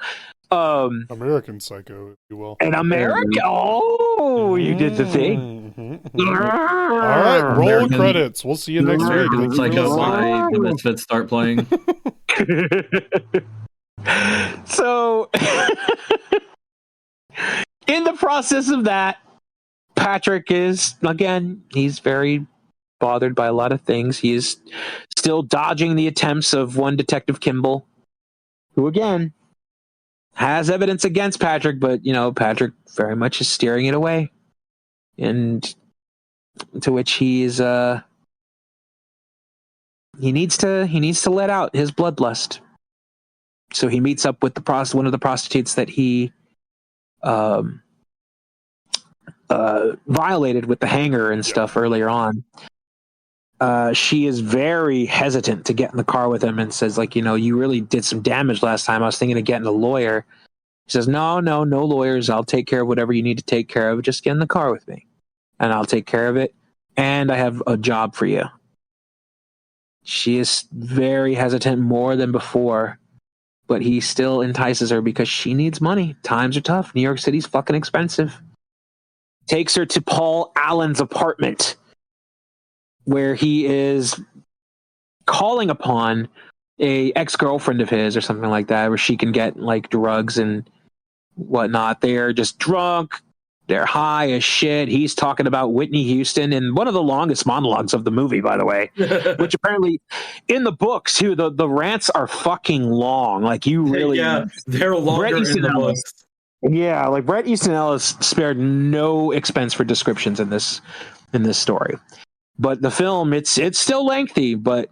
American Psycho, if you will. An American? Oh, you did the thing. All right, roll American- credits. We'll see you next week. It's like by the Misfits start playing. So, in the process of that, Patrick is, again, he's very bothered by a lot of things. He is still dodging the attempts of one Detective Kimball, who, again, has evidence against Patrick, but, Patrick very much is steering it away. And to which he is, he needs to let out his bloodlust. So he meets up with one of the prostitutes that he violated with the hanger and stuff earlier on. She is very hesitant to get in the car with him and says, like, you really did some damage last time. I was thinking of getting a lawyer. He says, no lawyers. I'll take care of whatever you need to take care of. Just get in the car with me and I'll take care of it. And I have a job for you. She is very hesitant, more than before, but he still entices her because she needs money. Times are tough. New York City's fucking expensive. Takes her to Paul Allen's apartment, where he is calling upon a ex-girlfriend of his or something like that, where she can get like drugs and whatnot. They're just drunk. They're high as shit. He's talking about Whitney Houston in one of the longest monologues of the movie, by the way, which apparently in the books too, the rants are fucking long. Like you really, they're longer in the books. Yeah, like Bret Easton Ellis spared no expense for descriptions in this story. But the film, it's still lengthy, but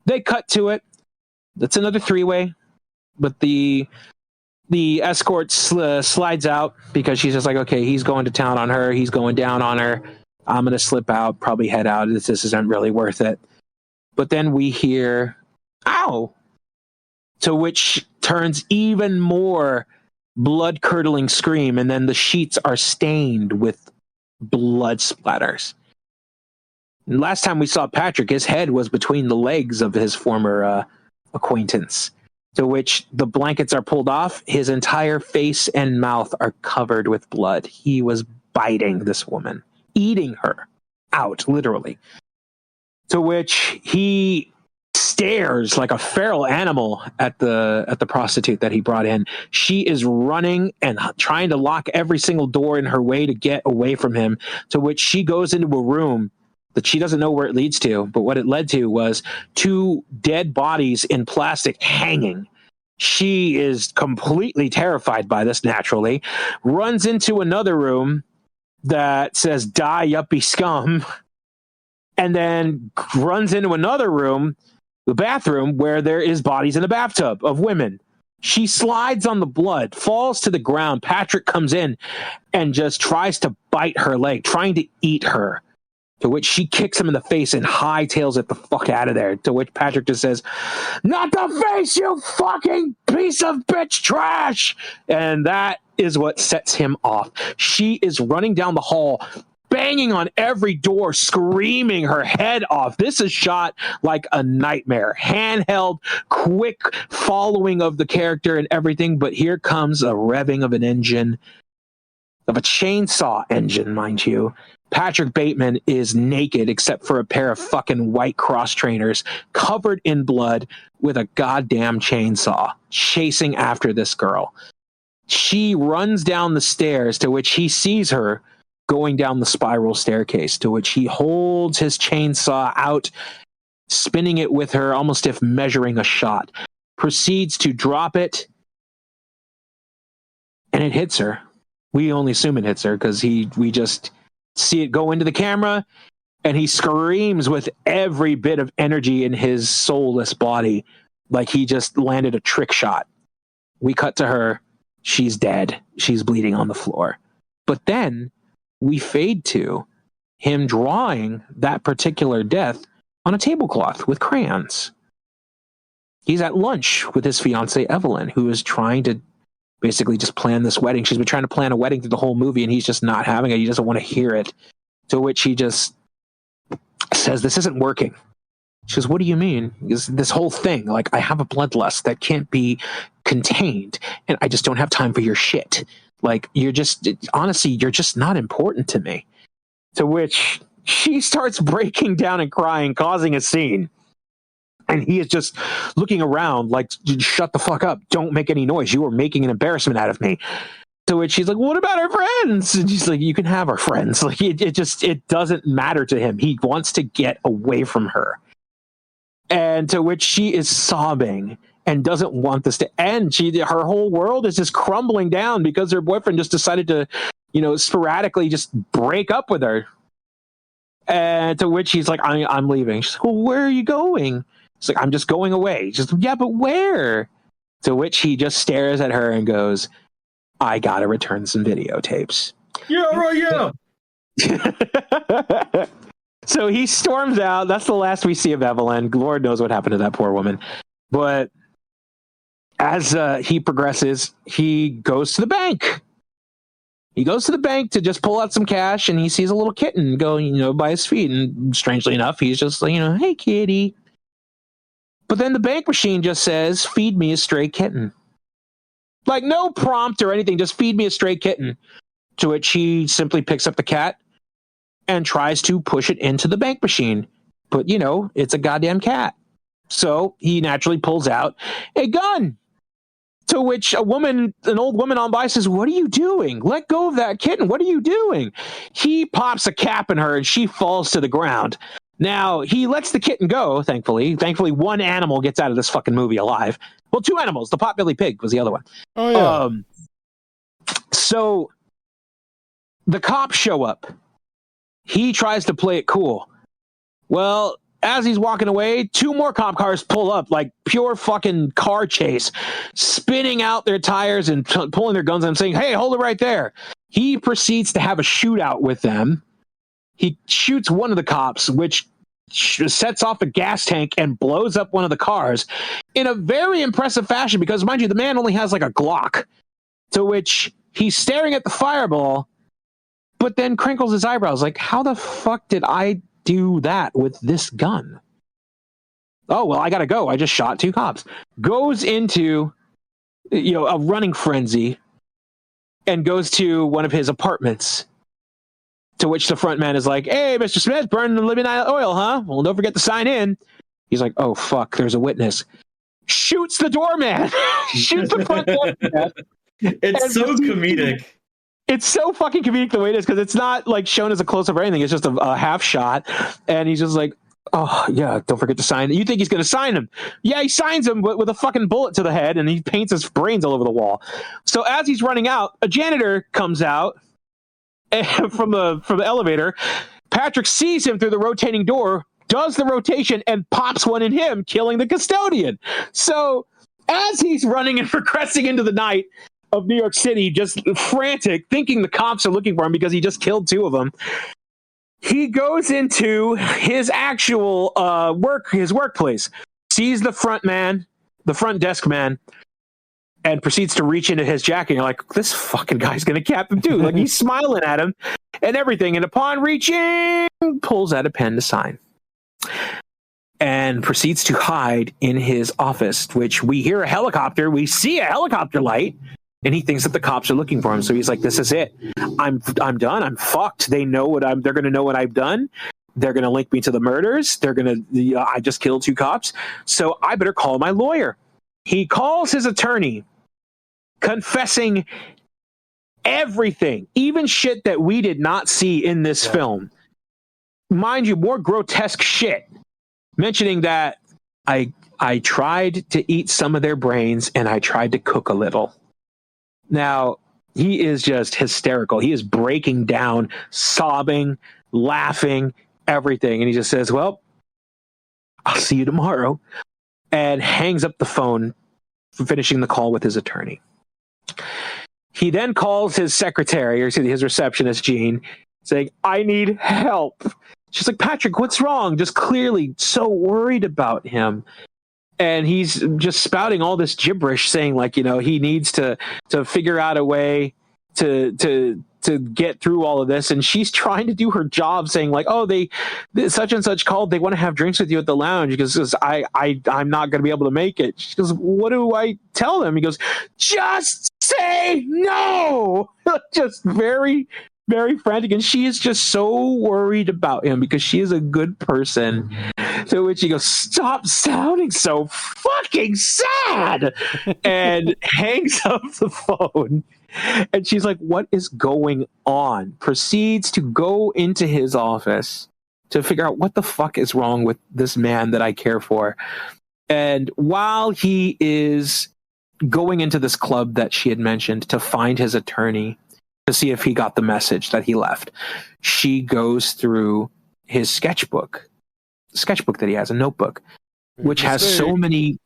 they cut to it. It's another three-way, but the escort slides out because she's just like, okay, he's going to town on her. He's going down on her. I'm going to slip out, probably head out. This isn't really worth it. But then we hear, ow, to which turns even more blood-curdling scream, and then the sheets are stained with blood splatters. And last time we saw Patrick, his head was between the legs of his former acquaintance. To which the blankets are pulled off. His entire face and mouth are covered with blood. He was biting this woman, eating her out, literally. To which he stares like a feral animal at the prostitute that he brought in. She is running and trying to lock every single door in her way to get away from him, to which she goes into a room that she doesn't know where it leads to, but what it led to was 2 dead bodies in plastic hanging. She is completely terrified by this, naturally, runs into another room that says "Die, yuppie scum," and then runs into another room, the bathroom, where there is bodies in a bathtub of women. She slides on the blood, falls to the ground. Patrick comes in and just tries to bite her leg, trying to eat her. To which she kicks him in the face and hightails it the fuck out of there. To which Patrick just says, "Not the face, you fucking piece of bitch trash!" And that is what sets him off. She is running down the hall, banging on every door, screaming her head off. This is shot like a nightmare. Handheld, quick following of the character and everything. But here comes a revving of an engine, of a chainsaw engine, mind you. Patrick Bateman is naked except for a pair of fucking white cross trainers, covered in blood, with a goddamn chainsaw, chasing after this girl. She runs down the stairs, to which he sees her going down the spiral staircase, to which he holds his chainsaw out, spinning it with her, almost if measuring a shot. Proceeds to drop it, and it hits her. We only assume it hits her because we just see it go into the camera, and he screams with every bit of energy in his soulless body, like he just landed a trick shot. We cut to her. She's dead. She's bleeding on the floor. But then we fade to him drawing that particular death on a tablecloth with crayons. He's at lunch with his fiancée, Evelyn, who is trying to basically just plan this wedding. She's been trying to plan a wedding through the whole movie, and he's just not having it. He doesn't want to hear it. To which he just says, "This isn't working." She goes, "What do you mean?" This whole thing, like, I have a bloodlust that can't be contained, and I just don't have time for your shit. Like, honestly, you're just not important to me. To which she starts breaking down and crying, causing a scene. And he is just looking around like, "Shut the fuck up. Don't make any noise. You are making an embarrassment out of me." To which she's like, "What about our friends?" And she's like, "You can have our friends." Like, it doesn't matter to him. He wants to get away from her. And to which she is sobbing and doesn't want this to end. Her whole world is just crumbling down because her boyfriend just decided to, sporadically just break up with her. And to which he's like, I'm leaving. She's like, "Well, where are you going?" It's like, "I'm just going away." She's like, "Yeah, but where?" To which he just stares at her and goes, "I gotta return some videotapes." Yeah, right, yeah. So he storms out. That's the last we see of Evelyn. Lord knows what happened to that poor woman. But as he progresses, he goes to the bank. He goes to the bank to just pull out some cash, and he sees a little kitten go, by his feet. And strangely enough, he's just like, "Hey, kitty." But then the bank machine just says, "Feed me a stray kitten." Like, no prompt or anything, just "Feed me a stray kitten." To which he simply picks up the cat and tries to push it into the bank machine. But, it's a goddamn cat. So he naturally pulls out a gun. To which an old woman on by says, "What are you doing? Let go of that kitten. What are you doing?" He pops a cap in her and she falls to the ground. Now, he lets the kitten go, thankfully. Thankfully, one animal gets out of this fucking movie alive. Well, 2 animals. The potbelly pig was the other one. Oh, yeah. So the cops show up. He tries to play it cool. Well, as he's walking away, 2 more cop cars pull up, like pure fucking car chase, spinning out their tires and pulling their guns and saying, "Hey, hold it right there." He proceeds to have a shootout with them. He shoots one of the cops, which sets off a gas tank and blows up one of the cars in a very impressive fashion because, mind you, the man only has like a Glock. To which he's staring at the fireball, but then crinkles his eyebrows like, "How the fuck did I do that with this gun?" oh, well, I got to go. I just shot 2 cops. Goes into, a running frenzy and goes to one of his apartments, to which the front man is like, hey, Mr. Smith, burning the living oil, huh? Well, don't forget to sign in. He's like, oh, fuck, there's a witness. Shoots the doorman. Shoots the front doorman. It's so comedic. It's so fucking comedic the way it is, because it's not like shown as a close-up or anything. It's just a half shot. And he's just like, oh, yeah, don't forget to sign. You think he's going to sign him. Yeah, he signs him with a fucking bullet to the head, and he paints his brains all over the wall. So as he's running out, a janitor comes out from the elevator. Patrick sees him through the rotating door, does the rotation, and pops one in him, killing the custodian. So as he's running and progressing into the night of New York City, just frantic, thinking the cops are looking for him because he just killed 2 of them, he goes into his actual workplace, sees the front desk man, and proceeds to reach into his jacket. And you're like, this fucking guy's gonna cap him too. Like, he's smiling at him and everything. And upon reaching, pulls out a pen to sign and proceeds to hide in his office, which we hear a helicopter. We see a helicopter light. And he thinks that the cops are looking for him. So he's like, this is it. I'm done. I'm fucked. They're going to know what I've done. They're going to link me to the murders. I just killed 2 cops. So I better call my lawyer. He calls his attorney, confessing everything, even shit that we did not see in this film. Mind you, more grotesque shit. Mentioning that I tried to eat some of their brains and I tried to cook a little. Now, he is just hysterical. He is breaking down, sobbing, laughing, everything. And he just says, well, I'll see you tomorrow. And hangs up the phone, finishing the call with his attorney. He then calls his secretary, or his receptionist, Jean, saying, I need help. She's like, Patrick, what's wrong? Just clearly so worried about him. And he's just spouting all this gibberish, saying like, he needs to figure out a way to get through all of this. And she's trying to do her job, saying like, oh, they such and such called. They want to have drinks with you at the lounge. He goes, I'm not going to be able to make it. She goes, what do I tell them? He goes, just say no. Just very, very frantic. And she is just so worried about him because she is a good person. To which he goes, stop sounding so fucking sad, and hangs up the phone. And she's like, what is going on? Proceeds to go into his office to figure out what the fuck is wrong with this man that I care for. And while he is going into this club that she had mentioned to find his attorney to see if he got the message that he left, she goes through his sketchbook that he has, a notebook, which has so many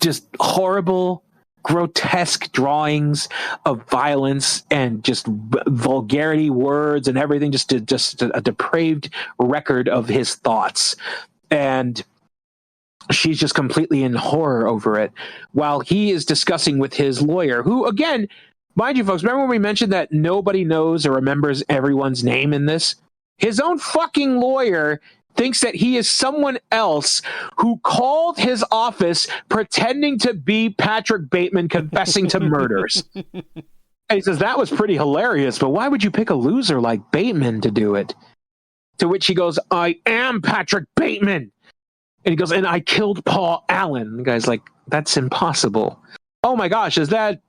just horrible, grotesque drawings of violence and just vulgarity words and everything, just a depraved record of his thoughts. And she's just completely in horror over it while he is discussing with his lawyer, who, again, mind you folks, remember when we mentioned that nobody knows or remembers everyone's name in this? His own fucking lawyer thinks that he is someone else who called his office pretending to be Patrick Bateman confessing to murders. And he says, that was pretty hilarious, but why would you pick a loser like Bateman to do it? To which he goes, I am Patrick Bateman. And he goes, and I killed Paul Allen. The guy's like, that's impossible. Oh my gosh, is that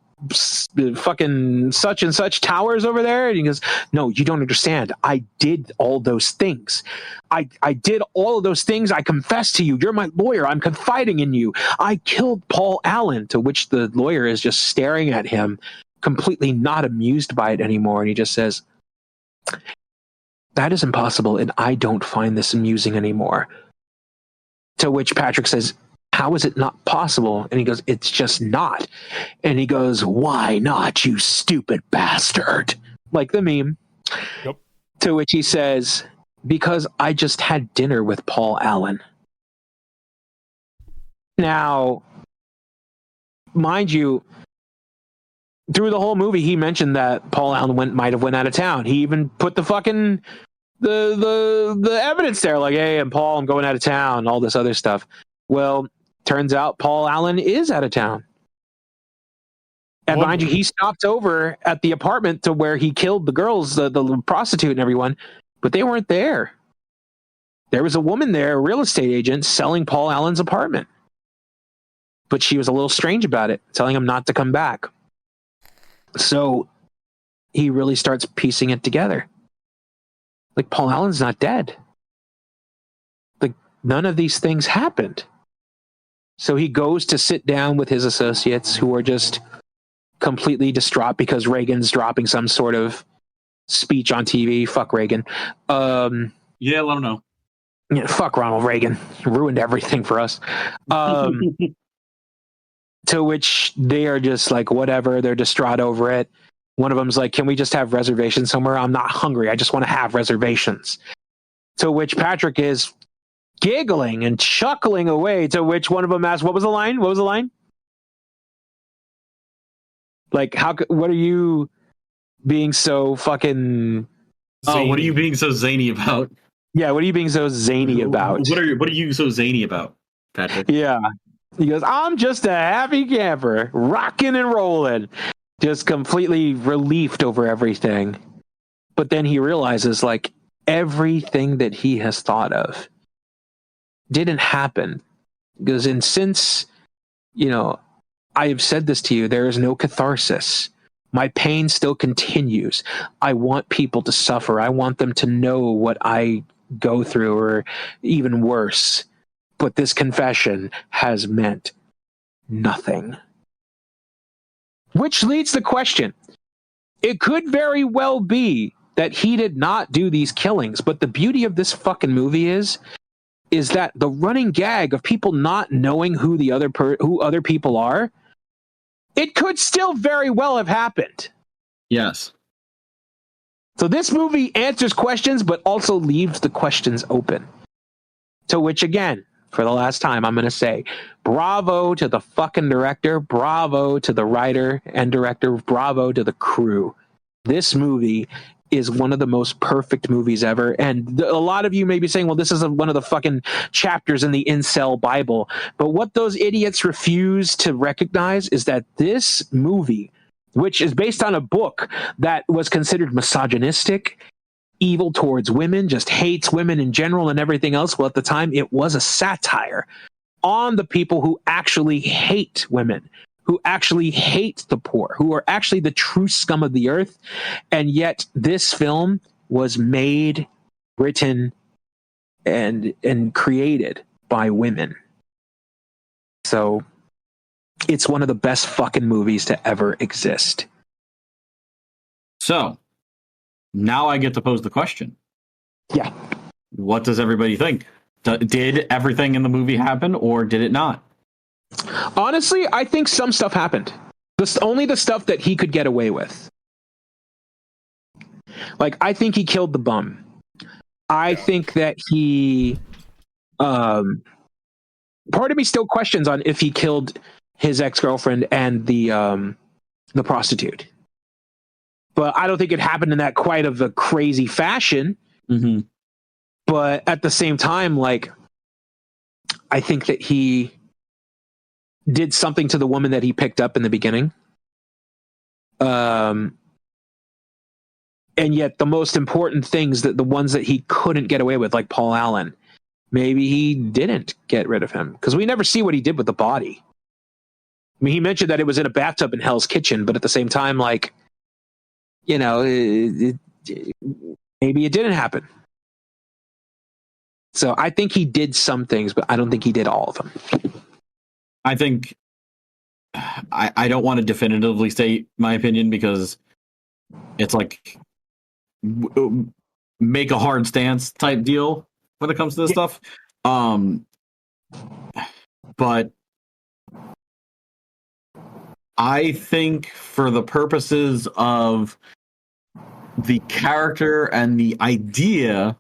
fucking such and such towers over there? And he goes, no, you don't understand. I did all those things. I did all of those things. I confess to you. You're my lawyer. I'm confiding in you. I killed Paul Allen. To which the lawyer is just staring at him, completely not amused by it anymore. And he just says, that is impossible, and I don't find this amusing anymore. To which Patrick says, how is it not possible? And he goes, it's just not. And he goes, why not, you stupid bastard? Like the meme. Yep. To which he says, because I just had dinner with Paul Allen. Now, mind you, through the whole movie, he mentioned that Paul Allen might have went out of town. He even put the fucking the evidence there, like, hey, and Paul, I'm going out of town, all this other stuff. Well, turns out Paul Allen is out of town. And mind you, he stopped over at the apartment to where he killed the girls, the prostitute and everyone, but they weren't there. There was a woman there, a real estate agent, selling Paul Allen's apartment. But she was a little strange about it, telling him not to come back. So he really starts piecing it together. Like, Paul Allen's not dead. Like, none of these things happened. So he goes to sit down with his associates who are just completely distraught because Reagan's dropping some sort of speech on TV. Fuck Reagan. Yeah, let him know. Yeah, fuck Ronald Reagan. He ruined everything for us. To which they are just like, whatever. They're distraught over it. One of them's like, can we just have reservations somewhere? I'm not hungry. I just want to have reservations. To which Patrick is giggling and chuckling away. To which one of them asks, what was the line? What was the line? Like, what are you being so fucking... Oh, what are you being so zany about? Yeah, what are you being so zany about? What are you so zany about, Patrick? Yeah. He goes, I'm just a happy camper, rocking and rolling. Just completely relieved over everything. But then he realizes, like, everything that he has thought of didn't happen. Because since, I have said this to you, there is no catharsis. My pain still continues. I want people to suffer. I want them to know what I go through, or even worse. But this confession has meant nothing. Which leads the question. It could very well be that he did not do these killings, but the beauty of this fucking movie is that the running gag of people not knowing who who other people are, it could still very well have happened. Yes. So this movie answers questions, but also leaves the questions open. To which, again, for the last time, I'm going to say, bravo to the fucking director, bravo to the writer and director, bravo to the crew. This movie is one of the most perfect movies ever. And a lot of you may be saying, well, this is one of the fucking chapters in the incel Bible. But what those idiots refuse to recognize is that this movie, which is based on a book that was considered misogynistic, evil towards women, just hates women in general and everything else. Well, at the time, it was a satire on the people who actually hate women, who actually hate the poor, who are actually the true scum of the earth. And yet this film was made, written, and created by women. So it's one of the best fucking movies to ever exist. So now I get to pose the question. Yeah. What does everybody think? Did everything in the movie happen, or did it not? Honestly, I think some stuff happened. Only the stuff that he could get away with. Like, I think he killed the bum. I think that he... part of me still questions on if he killed his ex-girlfriend and the prostitute. But I don't think it happened in that quite of a crazy fashion. Mm-hmm. But at the same time, like, I think that he did something to the woman that he picked up in the beginning. And yet the most important things, that the ones that he couldn't get away with, like Paul Allen, maybe he didn't get rid of him, because we never see what he did with the body. I mean, he mentioned that it was in a bathtub in Hell's Kitchen, but at the same time, like, maybe it didn't happen. So I think he did some things, but I don't think he did all of them. I think I don't want to definitively state my opinion, because it's like make a hard stance type deal when it comes to this stuff. But I think for the purposes of the character and the idea,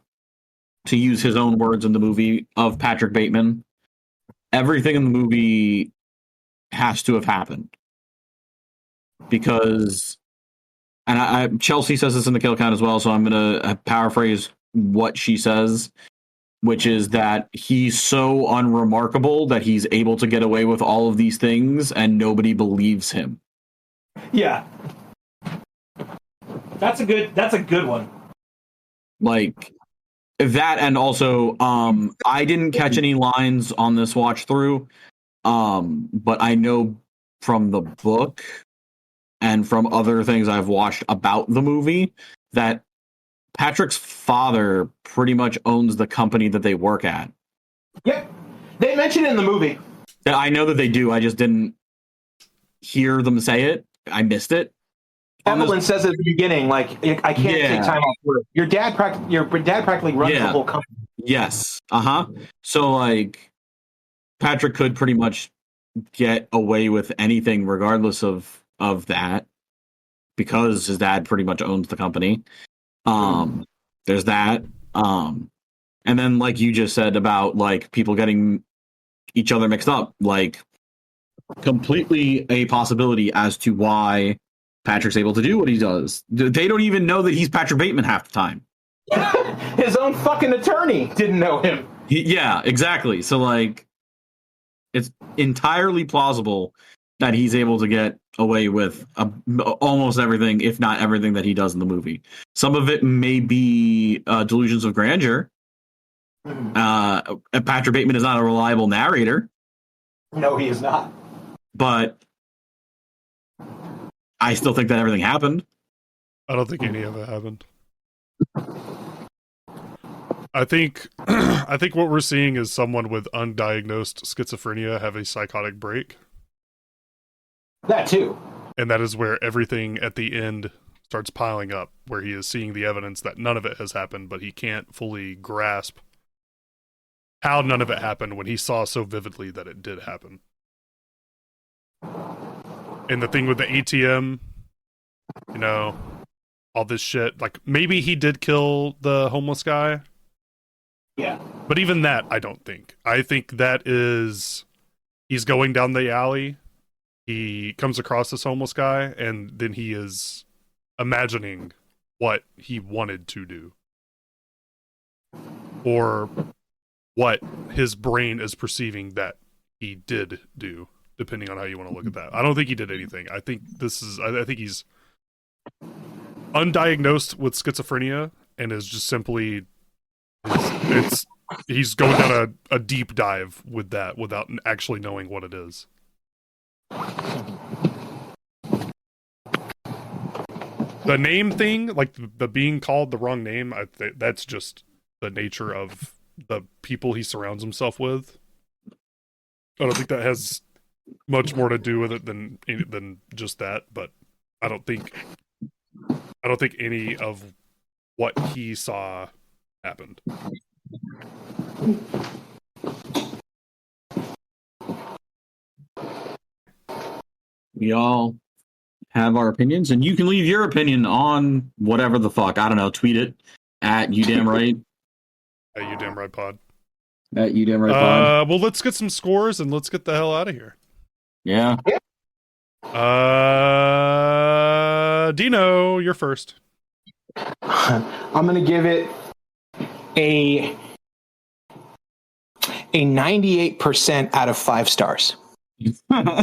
to use his own words in the movie, of Patrick Bateman, everything in the movie has to have happened. Because, and Chelsea says this in the kill count as well, so I'm going to paraphrase what she says, which is that he's so unremarkable that he's able to get away with all of these things and nobody believes him. Yeah. That's a good one. Like that, and also I didn't catch any lines on this watch through, but I know from the book and from other things I've watched about the movie that Patrick's father pretty much owns the company that they work at. Yep. They mention it in the movie. I know that they do. I just didn't hear them say it. I missed it. Evelyn says at the beginning, like, I can't take time off work. Your dad practically runs the whole company. Yes. So, like, Patrick could pretty much get away with anything regardless of that because his dad pretty much owns the company. There's that. And then, like you just said about, like, people getting each other mixed up, like, completely a possibility as to why Patrick's able to do what he does. They don't even know that he's Patrick Bateman half the time. His own fucking attorney didn't know him. Yeah, exactly. So, like, it's entirely plausible that he's able to get away with almost everything, if not everything, that he does in the movie. Some of it may be delusions of grandeur. Patrick Bateman is not a reliable narrator. No, he is not. But I still think that everything happened. I don't think any of it happened. I think what we're seeing is someone with undiagnosed schizophrenia have a psychotic break. That too. And that is where everything at the end starts piling up, where he is seeing the evidence that none of it has happened, but he can't fully grasp how none of it happened when he saw so vividly that it did happen. And the thing with the ATM, you know, all this shit, like, maybe he did kill the homeless guy. Yeah. But even that, I don't think. I think that is, he's going down the alley, he comes across this homeless guy, and then he is imagining what he wanted to do. Or what his brain is perceiving that he did do, depending on how you want to look at that. I don't think he did anything. I think he's undiagnosed with schizophrenia and is just simply he's going down a deep dive with that without actually knowing what it is. The name thing, like the being called the wrong name, that's just the nature of the people he surrounds himself with. I don't think that has much more to do with it than just that, but I don't think any of what he saw happened. We all have our opinions, and you can leave your opinion on whatever the fuck. I don't know. Tweet it at You Damn Right. At You Damn Right Pod. At You Damn Right Pod. Well, let's get some scores and let's get the hell out of here. Yeah. Dino, you're first. I'm gonna give it a 98% out of 5 stars.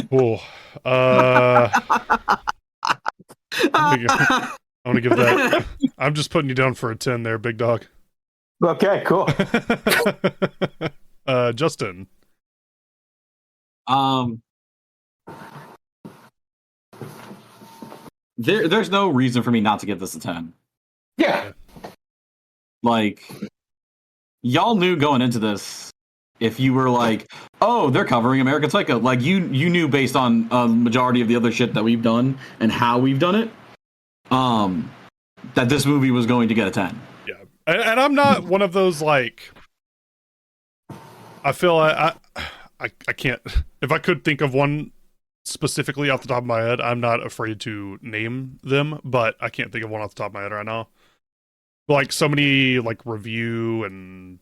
Cool. I'm gonna give that. I'm just putting you down for a 10 there, big dog. Okay, cool. Justin. There's no reason for me not to give this a 10. Yeah. Like, y'all knew going into this, if you were like, oh, they're covering American Psycho, like you knew based on a majority of the other shit that we've done and how we've done it, that this movie was going to get a 10. Yeah. And I'm not one of those, like, I feel I can't, if I could think of one specifically off the top of my head, I'm not afraid to name them, but I can't think of one off the top of my head right now. Like, so many, like, review and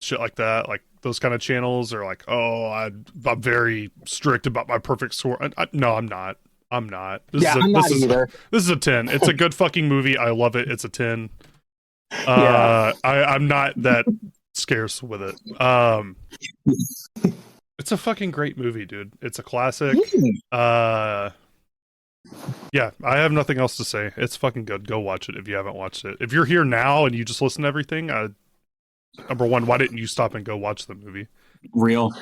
shit like that, like, those kind of channels are like, oh, I'm very strict about my perfect score. No, I'm not. This I'm not either. This is a 10. It's a good fucking movie. I love it. It's a 10. I'm not that scarce with it. It's a fucking great movie, dude. It's a classic. Yeah, I have nothing else to say. It's fucking good. Go watch it if you haven't watched it. If you're here now and you just listen to everything, number one, why didn't you stop and go watch the movie? Real.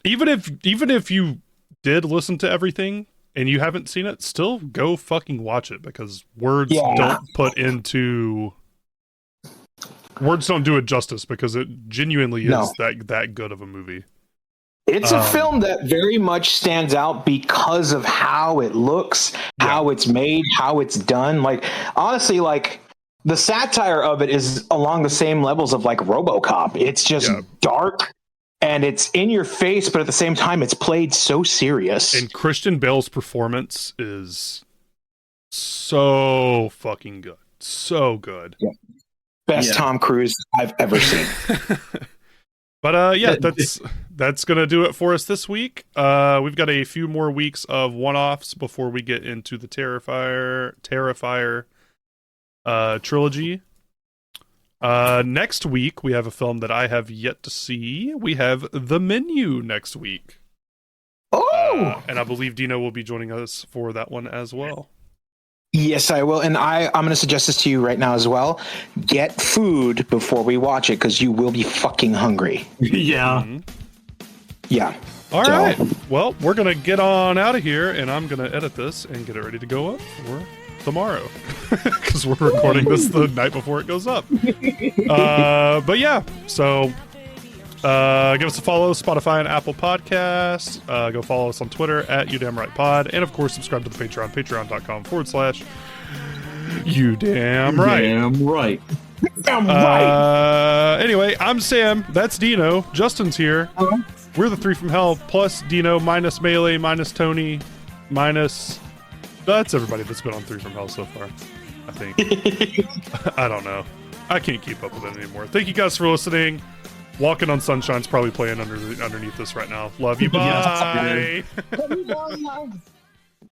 Even if you did listen to everything and you haven't seen it, still go fucking watch it, because words don't do it justice, because it genuinely is that good of a movie. It's a film that very much stands out because of how it looks, how it's made, how it's done. Like, honestly, like, the satire of it is along the same levels of, like, RoboCop. It's just dark and it's in your face, but at the same time, it's played so serious. And Christian Bale's performance is so fucking good. So good. Yeah. Best Tom Cruise I've ever seen. But that's gonna do it for us this week. We've got a few more weeks of one-offs before we get into the Terrifier trilogy. Next week we have a film that I have yet to see. We have The Menu next week. Oh, and I believe Dino will be joining us for that one as well. Yes, I will. And I'm going to suggest this to you right now as well. Get food before we watch it, because you will be fucking hungry. Yeah. Mm-hmm. Yeah. All right. Well, we're going to get on out of here, and I'm going to edit this and get it ready to go up for tomorrow, because we're recording this the night before it goes up. But yeah, so give us a follow, Spotify and Apple Podcasts. Go follow us on Twitter at YouDamnRightPod. And of course, subscribe to the Patreon, patreon.com/YouDamnRight. Damn right. Anyway, I'm Sam. That's Dino. Justin's here. We're the Three from Hell, plus Dino, minus Melee, minus Tony, minus... That's everybody that's been on Three from Hell so far, I think. I don't know. I can't keep up with it anymore. Thank you guys for listening. Walking on Sunshine's probably playing underneath this right now. Love you. Bye. Yes.